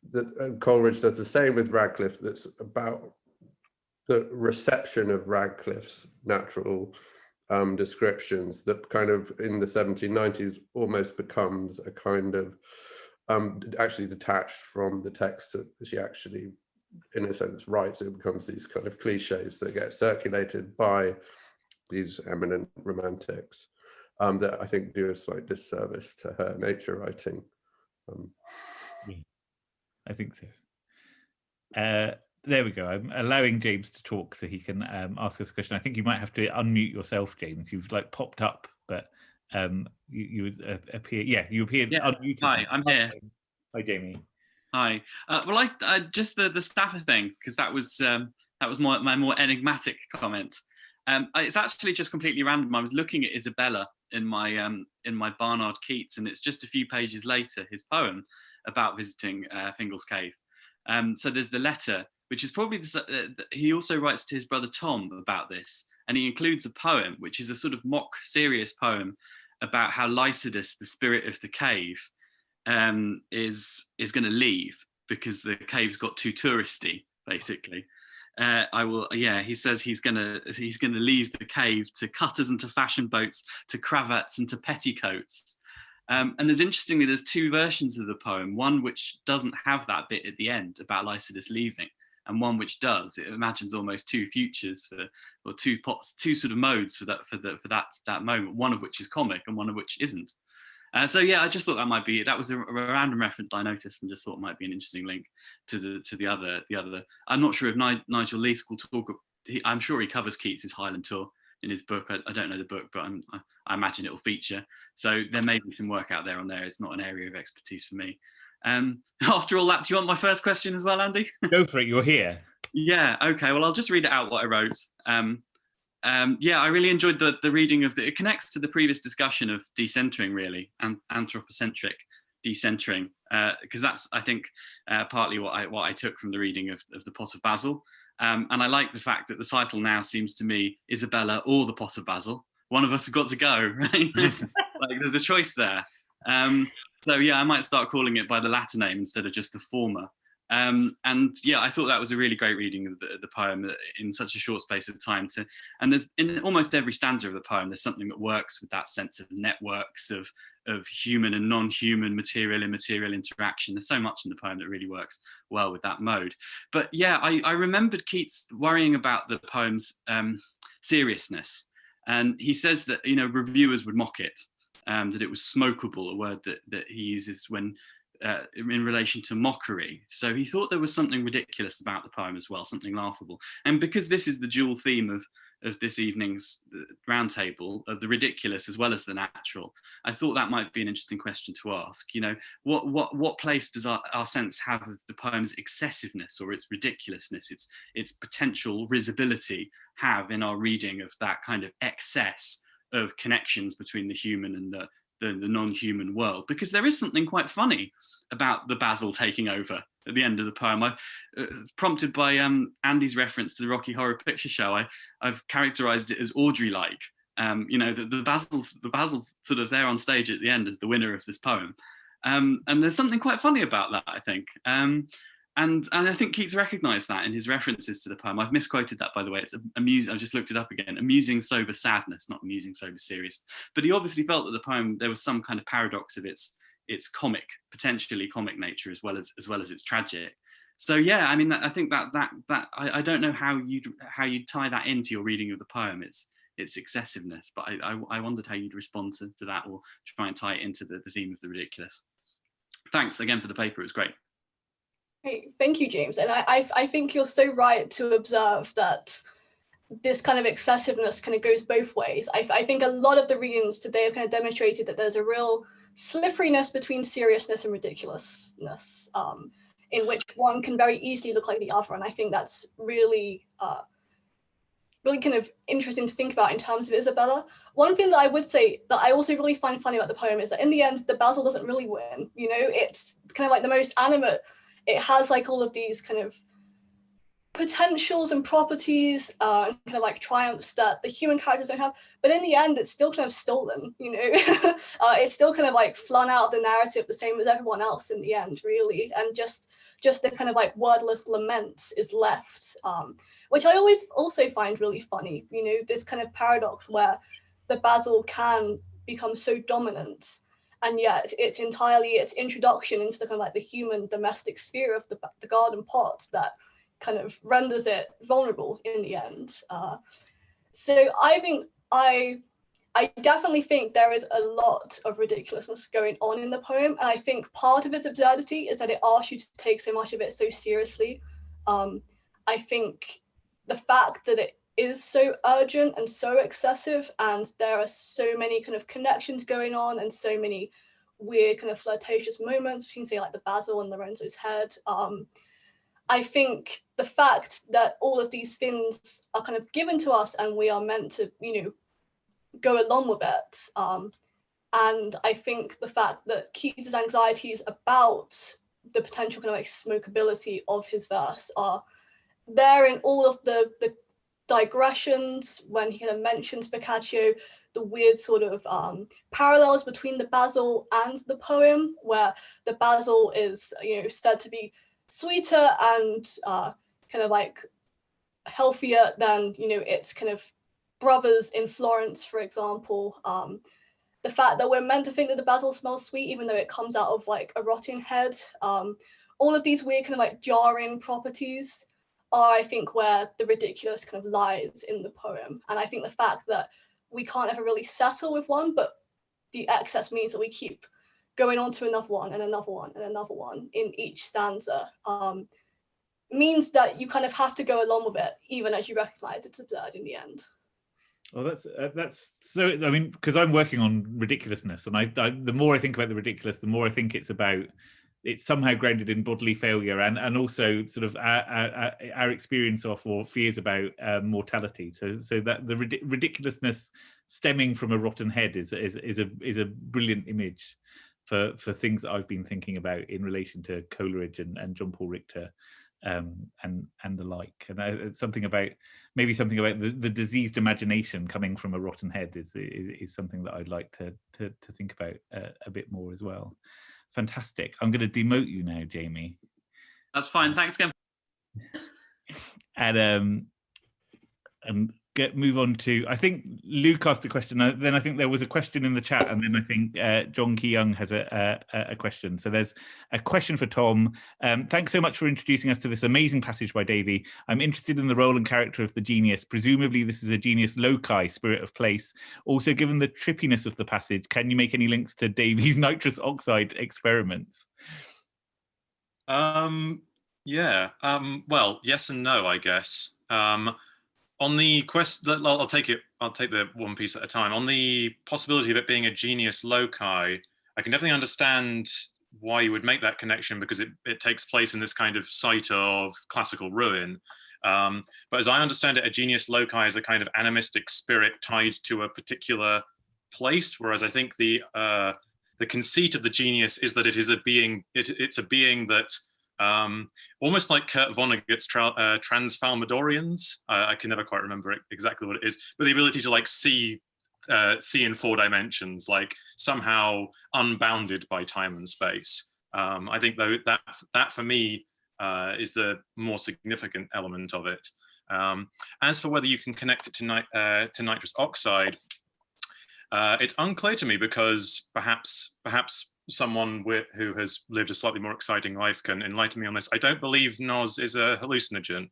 that Coleridge does the same with Radcliffe, that's about the reception of Radcliffe's natural descriptions, that kind of in the 1790s almost becomes a kind of actually detached from the text that she actually, in a sense, writes. It becomes these kind of cliches that get circulated by these eminent romantics that I think do a slight disservice to her nature writing. I think so. There we go. I'm allowing James to talk so he can ask us a question. I think you might have to unmute yourself, James. You've popped up, but you would appear. Yeah, you appeared unmuted. Hi, I'm here. Hi, Jamie. Hi. Well, I just the Stafford thing, because that was my more enigmatic comment. It's actually just completely random. I was looking at Isabella in my Barnard Keats, and it's just a few pages later, his poem about visiting Fingal's Cave. So there's the letter, which is probably he also writes to his brother Tom about this, and he includes a poem, which is a sort of mock serious poem about how Lycidas, the spirit of the cave, is going to leave because the cave's got too touristy, basically. He says he's gonna leave the cave to cutters and to fashion boats, to cravats and to petticoats. And there's two versions of the poem, one which doesn't have that bit at the end about Lycidas leaving, and one which does. It imagines almost two futures two sort of modes for that moment, one of which is comic and one of which isn't. I just thought that was a random reference I noticed, and just thought it might be an interesting link to the other. I'm not sure if Nigel Leask will talk. I'm sure he covers Keats's Highland Tour in his book. I don't know the book, but I imagine it will feature. So there may be some work out there on there. It's not an area of expertise for me. After all that, do you want my first question as well, Andy? Go for it. You're here. Yeah. Okay. Well, I'll just read it out what I wrote. I really enjoyed the reading of it connects to the previous discussion of decentering, really, and anthropocentric decentering, because that's, I think, partly what I took from the reading of the Pot of Basil. And I like the fact that the title now seems to me Isabella or the Pot of Basil. One of us has got to go, right? Like there's a choice there. I might start calling it by the latter name instead of just the former. I thought that was a really great reading of the poem in such a short space of time. And there's in almost every stanza of the poem, there's something that works with that sense of networks of human and non-human, material, immaterial interaction. There's so much in the poem that really works well with that mode. But I remembered Keats worrying about the poem's seriousness. And he says that, reviewers would mock it, that it was smokable, a word that he uses when in relation to mockery. So he thought there was something ridiculous about the poem as well, something laughable. And because this is the dual theme this evening's roundtable, of the ridiculous as well as the natural, I thought that might be an interesting question to ask. You know, what place does our sense have of the poem's excessiveness or its ridiculousness, its potential risibility, have in our reading of that kind of excess of connections between the human and the non-human world? Because there is something quite funny about the Basil taking over at the end of the poem. Prompted by Andy's reference to the Rocky Horror Picture Show, I've characterized it as Audrey-like. You know, the Basil's sort of there on stage at the end as the winner of this poem. And there's something quite funny about that, I think. And I think Keats recognised that in his references to the poem. I've misquoted that, by the way. It's amusing. I've just looked it up again. Amusing, sober sadness, not amusing, sober serious. But he obviously felt that the poem, there was some kind of paradox of its comic, potentially comic nature, as well as its tragic. So yeah, I mean, I think that I don't know how you'd tie that into your reading of the poem. Its excessiveness, but I wondered how you'd respond to that, or try and tie it into the theme of the ridiculous. Thanks again for the paper. It was great. Great, thank you, James. And I think you're so right to observe that this kind of excessiveness kind of goes both ways. I think a lot of the readings today have kind of demonstrated that there's a real slipperiness between seriousness and ridiculousness, in which one can very easily look like the other. And I think that's really kind of interesting to think about in terms of Isabella. One thing that I would say that I also really find funny about the poem is that in the end, the Basil doesn't really win. You know, it's kind of like the most animate. It has like all of these kind of potentials and properties, kind of like triumphs that the human characters don't have, but in the end it's still kind of stolen, you know. It's still kind of like flung out of the narrative the same as everyone else in the end, really, and just the kind of like wordless lament is left, which I always also find really funny, you know, this kind of paradox where the Basil can become so dominant, and yet it's entirely its introduction into the kind of like the human domestic sphere of the garden pot that kind of renders it vulnerable in the end. So I think I definitely think there is a lot of ridiculousness going on in the poem, and I think part of its absurdity is that it asks you to take so much of it so seriously. I think the fact that it is so urgent and so excessive, and there are so many kind of connections going on and so many weird kind of flirtatious moments between, say, like the Basil and Lorenzo's head. I think the fact that all of these things are kind of given to us and we are meant to, you know, go along with it. And I think the fact that Keats' anxieties about the potential kind of like smokability of his verse are there in all of the digressions when he kind of mentions Boccaccio, the weird sort of parallels between the Basil and the poem, where the Basil is, you know, said to be sweeter and kind of like healthier than, you know, its kind of brothers in Florence, for example. The fact that we're meant to think that the Basil smells sweet, even though it comes out of like a rotting head. All of these weird kind of like jarring properties are, I think, where the ridiculous kind of lies in the poem. And I think the fact that we can't ever really settle with one, but the excess means that we keep going on to another one and another one and another one in each stanza, means that you kind of have to go along with it, even as you recognize it's absurd in the end. Well, that's so. I mean, because I'm working on ridiculousness, and I the more I think about the ridiculous, the more I think it's somehow grounded in bodily failure and also sort of our experience of or fears about mortality. So that the ridiculousness stemming from a rotten head is a brilliant image for things that I've been thinking about in relation to Coleridge and John Paul Richter, and the like. And something about the diseased imagination coming from a rotten head is something that I'd like to think about a bit more as well. Fantastic. I'm going to demote you now, Jamie. That's fine. Thanks again. And move on to, I think Luke asked a question, then I think there was a question in the chat, and then I think John Key Young has a question. So there's a question for Tom. Thanks so much for introducing us to this amazing passage by Davy. I'm interested in the role and character of the genius. Presumably this is a genius loci, spirit of place. Also, given the trippiness of the passage, can you make any links to Davy's nitrous oxide experiments? Yeah, well, yes and no, I guess. On the question, I'll take the one piece at a time. On the possibility of it being a genius loci, I can definitely understand why you would make that connection, because it takes place in this kind of site of classical ruin. But as I understand it, a genius loci is a kind of animistic spirit tied to a particular place, whereas I think the conceit of the genius is that it is a being. It's a being that, almost like Kurt Vonnegut's Transfalmadorians. I can never quite remember exactly what it is, but the ability to like see in 4 dimensions, like somehow unbounded by time and space. I think though that for me is the more significant element of it. As for whether you can connect it to nitrous oxide, it's unclear to me, because perhaps someone who has lived a slightly more exciting life can enlighten me on this. I don't believe NOS is a hallucinogen.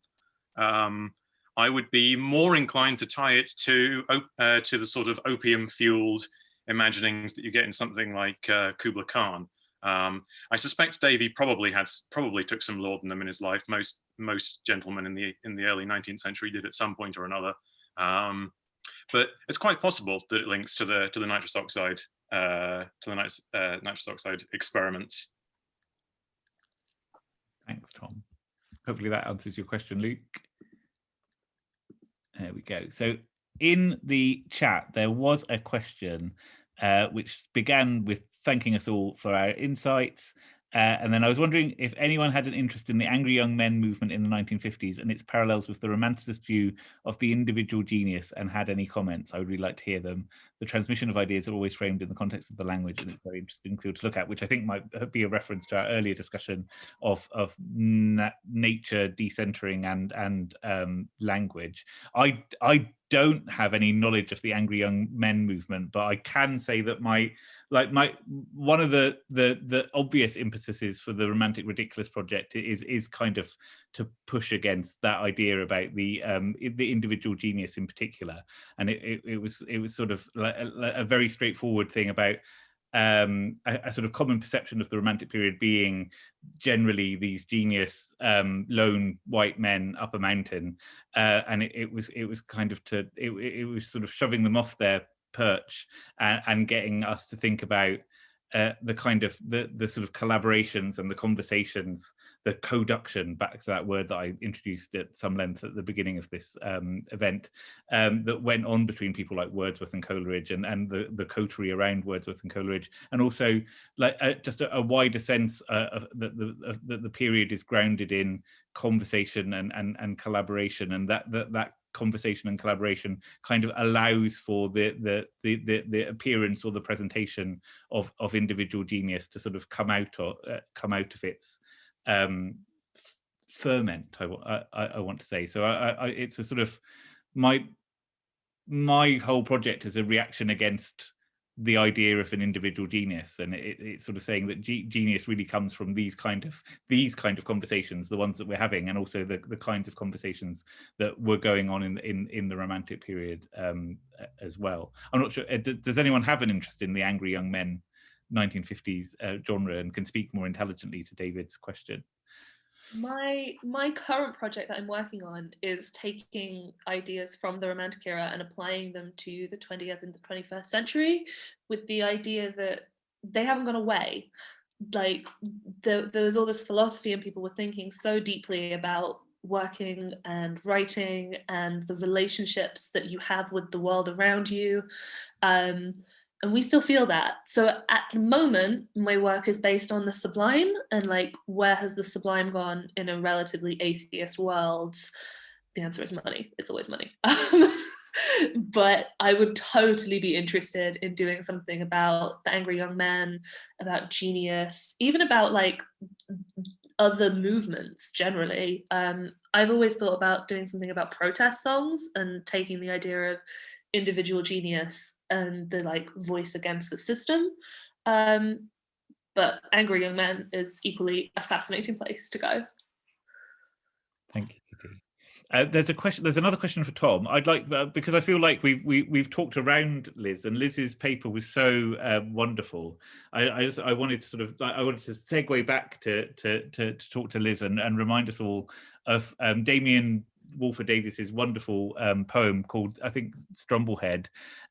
I would be more inclined to tie it to the sort of opium-fueled imaginings that you get in something like Kubla Khan. I suspect Davy probably took some laudanum in his life. Most gentlemen in the early 19th century did at some point or another. But it's quite possible that it links to the nitrous oxide nitrous oxide experiments. Thanks, Tom. Hopefully that answers your question, Luke. There we go. So in the chat, there was a question which began with thanking us all for our insights. And then I was wondering if anyone had an interest in the angry young men movement in the 1950s and its parallels with the romanticist view of the individual genius, and had any comments. I would really like to hear them. The transmission of ideas are always framed in the context of the language, and it's very interesting field to look at, which I think might be a reference to our earlier discussion of nature decentering and language. I don't have any knowledge of the angry young men movement, but I can say that one of the obvious impetuses for the Romantic Ridiculous project is kind of to push against that idea about the individual genius in particular, and it was sort of like a very straightforward thing about a sort of common perception of the Romantic period being generally these genius lone white men up a mountain, and it was kind of it was sort of shoving them off their perch and getting us to think about the kind of the sort of collaborations and the conversations, the coduction, back to that word that I introduced at some length at the beginning of this event, that went on between people like Wordsworth and Coleridge, and the coterie around Wordsworth and Coleridge, and also like just a wider sense that the period is grounded in conversation and collaboration, and that conversation and collaboration kind of allows for the appearance or the presentation of individual genius to sort of come out of its ferment. I want to say so. It's a sort of my whole project is a reaction against the idea of an individual genius, and it's sort of saying that genius really comes from these kind of conversations, the ones that we're having, and also the kinds of conversations that were going on in the Romantic period as well. I'm not sure. Does anyone have an interest in the angry young men 1950s genre and can speak more intelligently to David's question? My current project that I'm working on is taking ideas from the Romantic era and applying them to the 20th and the 21st century, with the idea that they haven't gone away. Like there was all this philosophy, and people were thinking so deeply about working and writing and the relationships that you have with the world around you. And we still feel that. So at the moment, my work is based on the Sublime, and like, where has the Sublime gone in a relatively atheist world? The answer is money. It's always money. But I would totally be interested in doing something about the angry young men, about genius, even about like other movements generally. I've always thought about doing something about protest songs and taking the idea of individual genius and the like voice against the system, but angry young men is equally a fascinating place to go. Thank you, Kitty. There's another question for Tom. I'd like, because I feel like we've talked around Liz, and Liz's paper was so wonderful. I wanted to sort of segue back to talk to Liz and remind us all of Damien Walford Davis's wonderful poem called, I think, Strumblehead,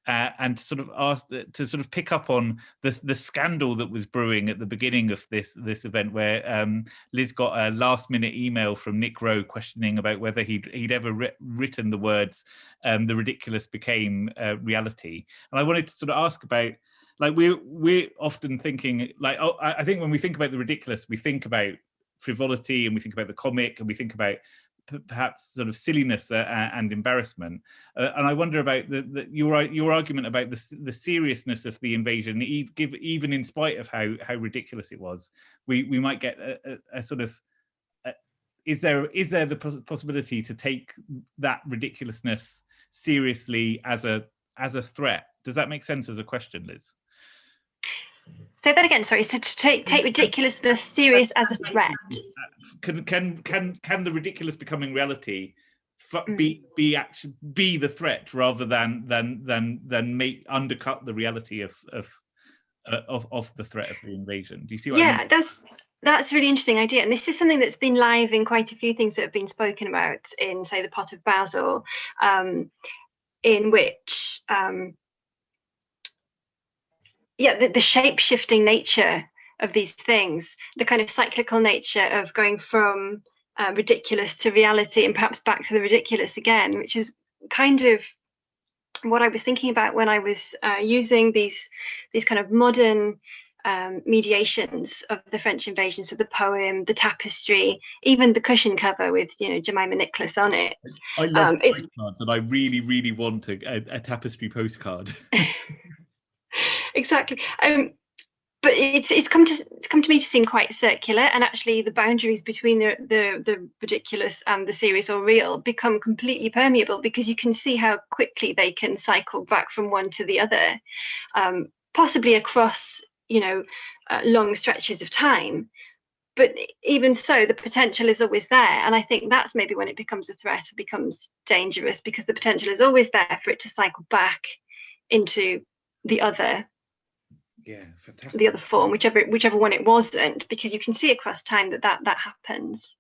and to sort of pick up on the scandal that was brewing at the beginning of this event, where Liz got a last minute email from Nick Rowe questioning about whether he'd ever written the words "the ridiculous became reality," and I wanted to sort of ask about, like, we're often thinking, like, I think when we think about the ridiculous, we think about frivolity, and we think about the comic, and we think about perhaps sort of silliness and embarrassment, and I wonder about your argument about the seriousness of the invasion. Even in spite of how ridiculous it was, we might get a sort of is there the possibility to take that ridiculousness seriously as a threat? Does that make sense as a question, Liz? Say that again, sorry. So to take ridiculousness serious as a threat. Can the ridiculous becoming reality be the threat, rather than make undercut the reality of the threat of the invasion? Do you see what I mean? That's a really interesting idea, and this is something that's been live in quite a few things that have been spoken about in, say, the Pot of Basil, in which the shape-shifting nature of these things, the kind of cyclical nature of going from ridiculous to reality and perhaps back to the ridiculous again, which is kind of what I was thinking about when I was using these kind of modern mediations of the French invasion. So the poem, the tapestry, even the cushion cover with, Jemima Nicholas on it. I love postcards, and I really, really want a tapestry postcard. Exactly. But it's come to me to seem quite circular, and actually the boundaries between the ridiculous and the serious or real become completely permeable, because you can see how quickly they can cycle back from one to the other, possibly across long stretches of time. But even so, the potential is always there, and I think that's maybe when it becomes a threat or becomes dangerous, because the potential is always there for it to cycle back into the other. Yeah, fantastic. The other form, whichever one it wasn't, because you can see across time that happens.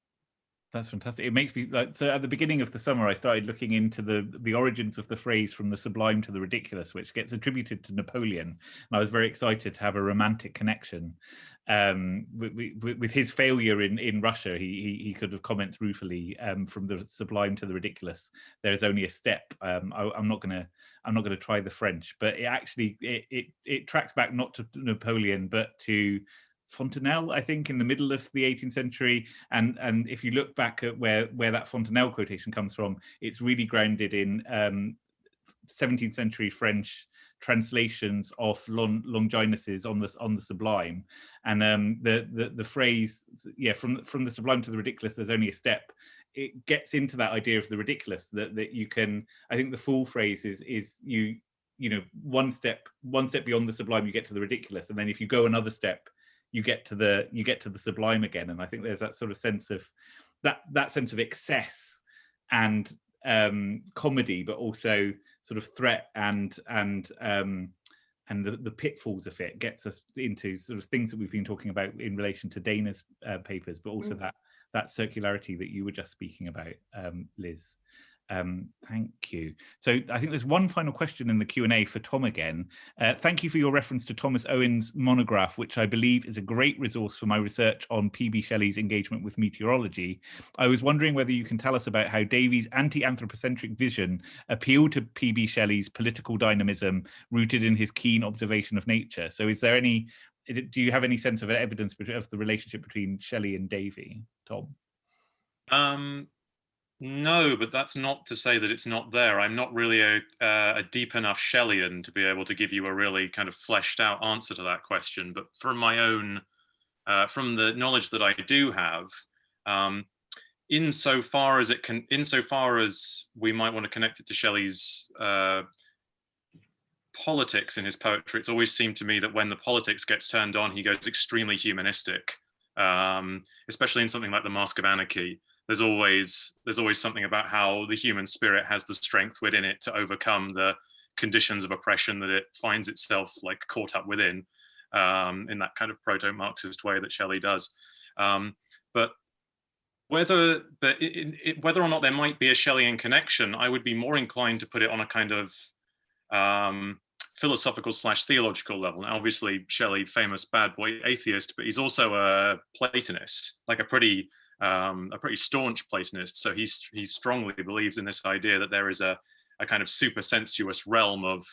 That's fantastic. It makes me like, so at the beginning of the summer I started looking into the origins of the phrase from the sublime to the ridiculous, which gets attributed to Napoleon, and I was very excited to have a romantic connection with his failure in Russia. He sort of comments ruefully, from the sublime to the ridiculous there is only a step. I'm not going to try the French, but it actually it tracks back not to Napoleon but to Fontenelle, I think, in the middle of the 18th century, and if you look back at where that Fontenelle quotation comes from, it's really grounded in 17th century French translations of Longinus's on the Sublime, and the phrase, from the sublime to the ridiculous there's only a step. It gets into that idea of the ridiculous, that you can, I think the full phrase is you one step beyond the sublime you get to the ridiculous, and then if you go another step you get to the sublime again. And I think there's that sort of sense of that sense of excess and comedy, but also sort of threat and the pitfalls of it gets us into sort of things that we've been talking about in relation to Dana's papers, but also that circularity that you were just speaking about, Liz. Thank you. So I think there's one final question in the Q&A for Tom again. Thank you for your reference to Thomas Owen's monograph, which I believe is a great resource for my research on P.B. Shelley's engagement with meteorology. I was wondering whether you can tell us about how Davies' anti-anthropocentric vision appealed to P.B. Shelley's political dynamism rooted in his keen observation of nature. So is there do you have any sense of evidence of the relationship between Shelley and Davy, Tom? No, but that's not to say that it's not there. I'm not really a deep enough Shelleyan to be able to give you a really kind of fleshed out answer to that question. But from my own, from the knowledge that I do have, insofar as we might want to connect it to Shelley's politics in his poetry, it's always seemed to me that when the politics gets turned on, he goes extremely humanistic, especially in something like The Mask of Anarchy. There's always something about how the human spirit has the strength within it to overcome the conditions of oppression that it finds itself like caught up within, in that kind of proto-Marxist way that Shelley does. But whether whether or not there might be a Shelleyan connection, I would be more inclined to put it on a kind of philosophical / theological level. Now, obviously, Shelley, famous bad boy atheist, but he's also a Platonist, like a pretty staunch Platonist. So he strongly believes in this idea that there is a kind of supersensuous realm of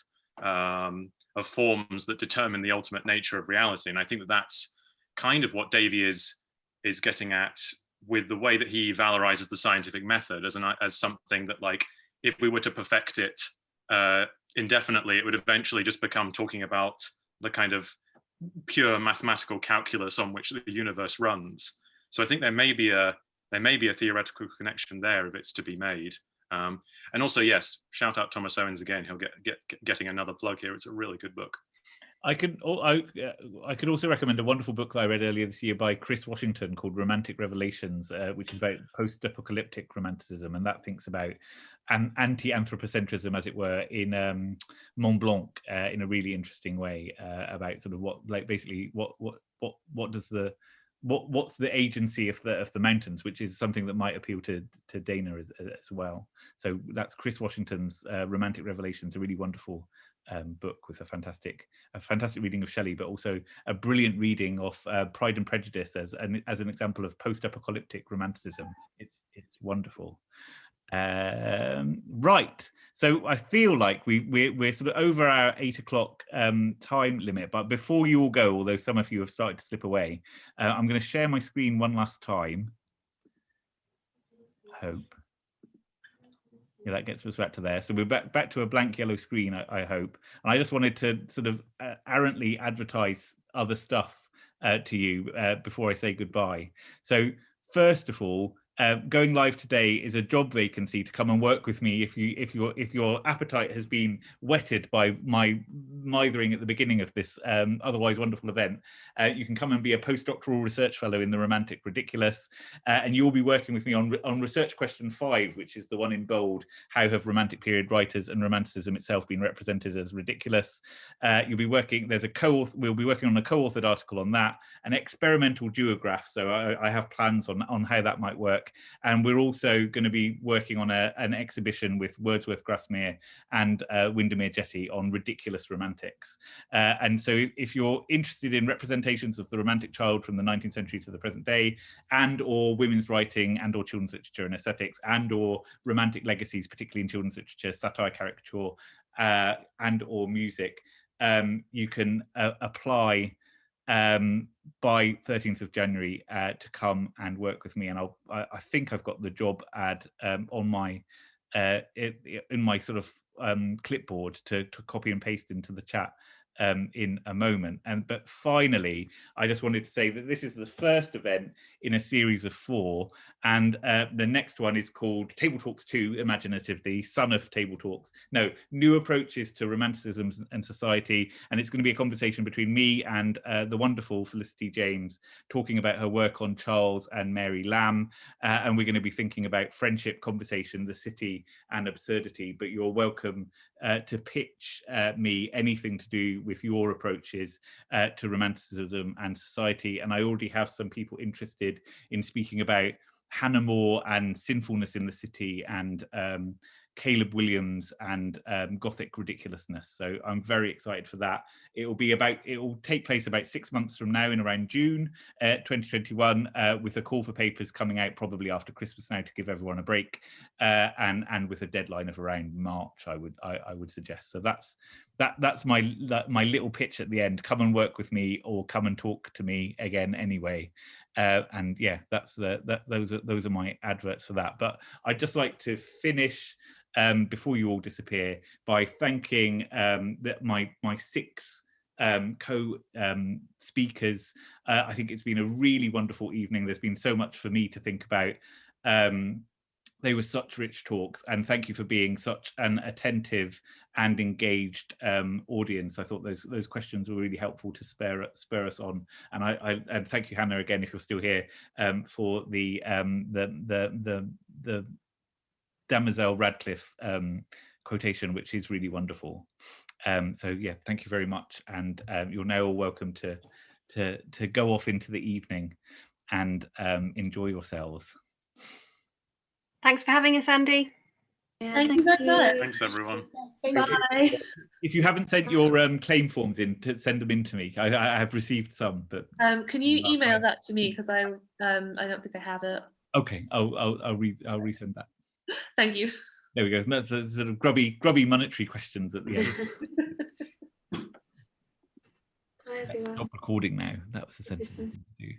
forms that determine the ultimate nature of reality. And I think that that's kind of what Davy is getting at with the way that he valorizes the scientific method as something that, like, if we were to perfect it indefinitely, it would eventually just become talking about the kind of pure mathematical calculus on which the universe runs. So I think there may be a theoretical connection there if it's to be made. And also, yes, shout out Thomas Owens again. He'll getting another plug here. It's a really good book. I could also recommend a wonderful book that I read earlier this year by Chris Washington called Romantic Revelations, which is about post-apocalyptic romanticism, and that thinks about an anti-anthropocentrism, as it were, in Mont Blanc in a really interesting way, about sort of what's the agency of the mountains, which is something that might appeal to Dana as well. So that's Chris Washington's Romantic Revelations, a really wonderful book with a fantastic reading of Shelley, but also a brilliant reading of Pride and Prejudice as an example of post-apocalyptic romanticism. It's wonderful. Right, so I feel like we're sort of over our 8 o'clock time limit, but before you all go, although some of you have started to slip away, I'm going to share my screen one last time. Hope. Yeah, that gets us back to there. So we're back to a blank yellow screen, I hope. And I just wanted to sort of errantly advertise other stuff to you before I say goodbye. So first of all, going live today is a job vacancy to come and work with me if your appetite has been whetted by my mithering at the beginning of this otherwise wonderful event. You can come and be a postdoctoral research fellow in the Romantic Ridiculous, and you'll be working with me on research question 5, which is the one in bold: how have Romantic period writers and Romanticism itself been represented as ridiculous? You'll be working. We'll be working on a co-authored article on that, an experimental duograph. So I have plans on how that might work. And we're also going to be working on an exhibition with Wordsworth Grasmere and Windermere Jetty on ridiculous romantics. And so if you're interested in representations of the romantic child from the 19th century to the present day, and or women's writing and or children's literature and aesthetics, and or romantic legacies, particularly in children's literature, satire, caricature, and or music, you can apply by 13th of January to come and work with me, and I think I've got the job ad on my in my sort of clipboard to copy and paste into the chat in a moment. But finally, I just wanted to say that this is the first event in a series of 4, and the next one is called Table Talks 2, imaginatively, son of Table Talks. No, New Approaches to Romanticism and Society, and it's going to be a conversation between me and the wonderful Felicity James, talking about her work on Charles and Mary Lamb, and we're going to be thinking about friendship, conversation, the city, and absurdity. But you're welcome to pitch me anything to do with your approaches to romanticism and society. And I already have some people interested in speaking about Hannah More and sinfulness in the city, and Caleb Williams and Gothic ridiculousness. So I'm very excited for that. It will take place about 6 months from now, in around June 2021, with a call for papers coming out probably after Christmas now to give everyone a break, and with a deadline of around March, I would suggest. So that's my little pitch at the end. Come and work with me, or come and talk to me again anyway. And yeah, those are my adverts for that. But I'd just like to finish before you all disappear by thanking my 6 co-speakers. I think it's been a really wonderful evening. There's been so much for me to think about. They were such rich talks, and thank you for being such an attentive and engaged audience. I thought those questions were really helpful to spur us on, and thank you, Hannah, again, if you're still here, for the Damozel Radcliffe quotation, which is really wonderful. So yeah, thank you very much, and you're now all welcome to go off into the evening and enjoy yourselves. Thanks for having us, Andy. Yeah, Thank you very much. Thanks, everyone. Thank you. Bye. If you haven't sent your claim forms in, send them in to me. I have received some, but Can you email that to me, because I don't think I have it. okay, I'll resend that. Thank you. There we go. That's a sort of grubby monetary questions at the end. Bye, everyone. Stop recording now. That was the sentence. Christmas. To do.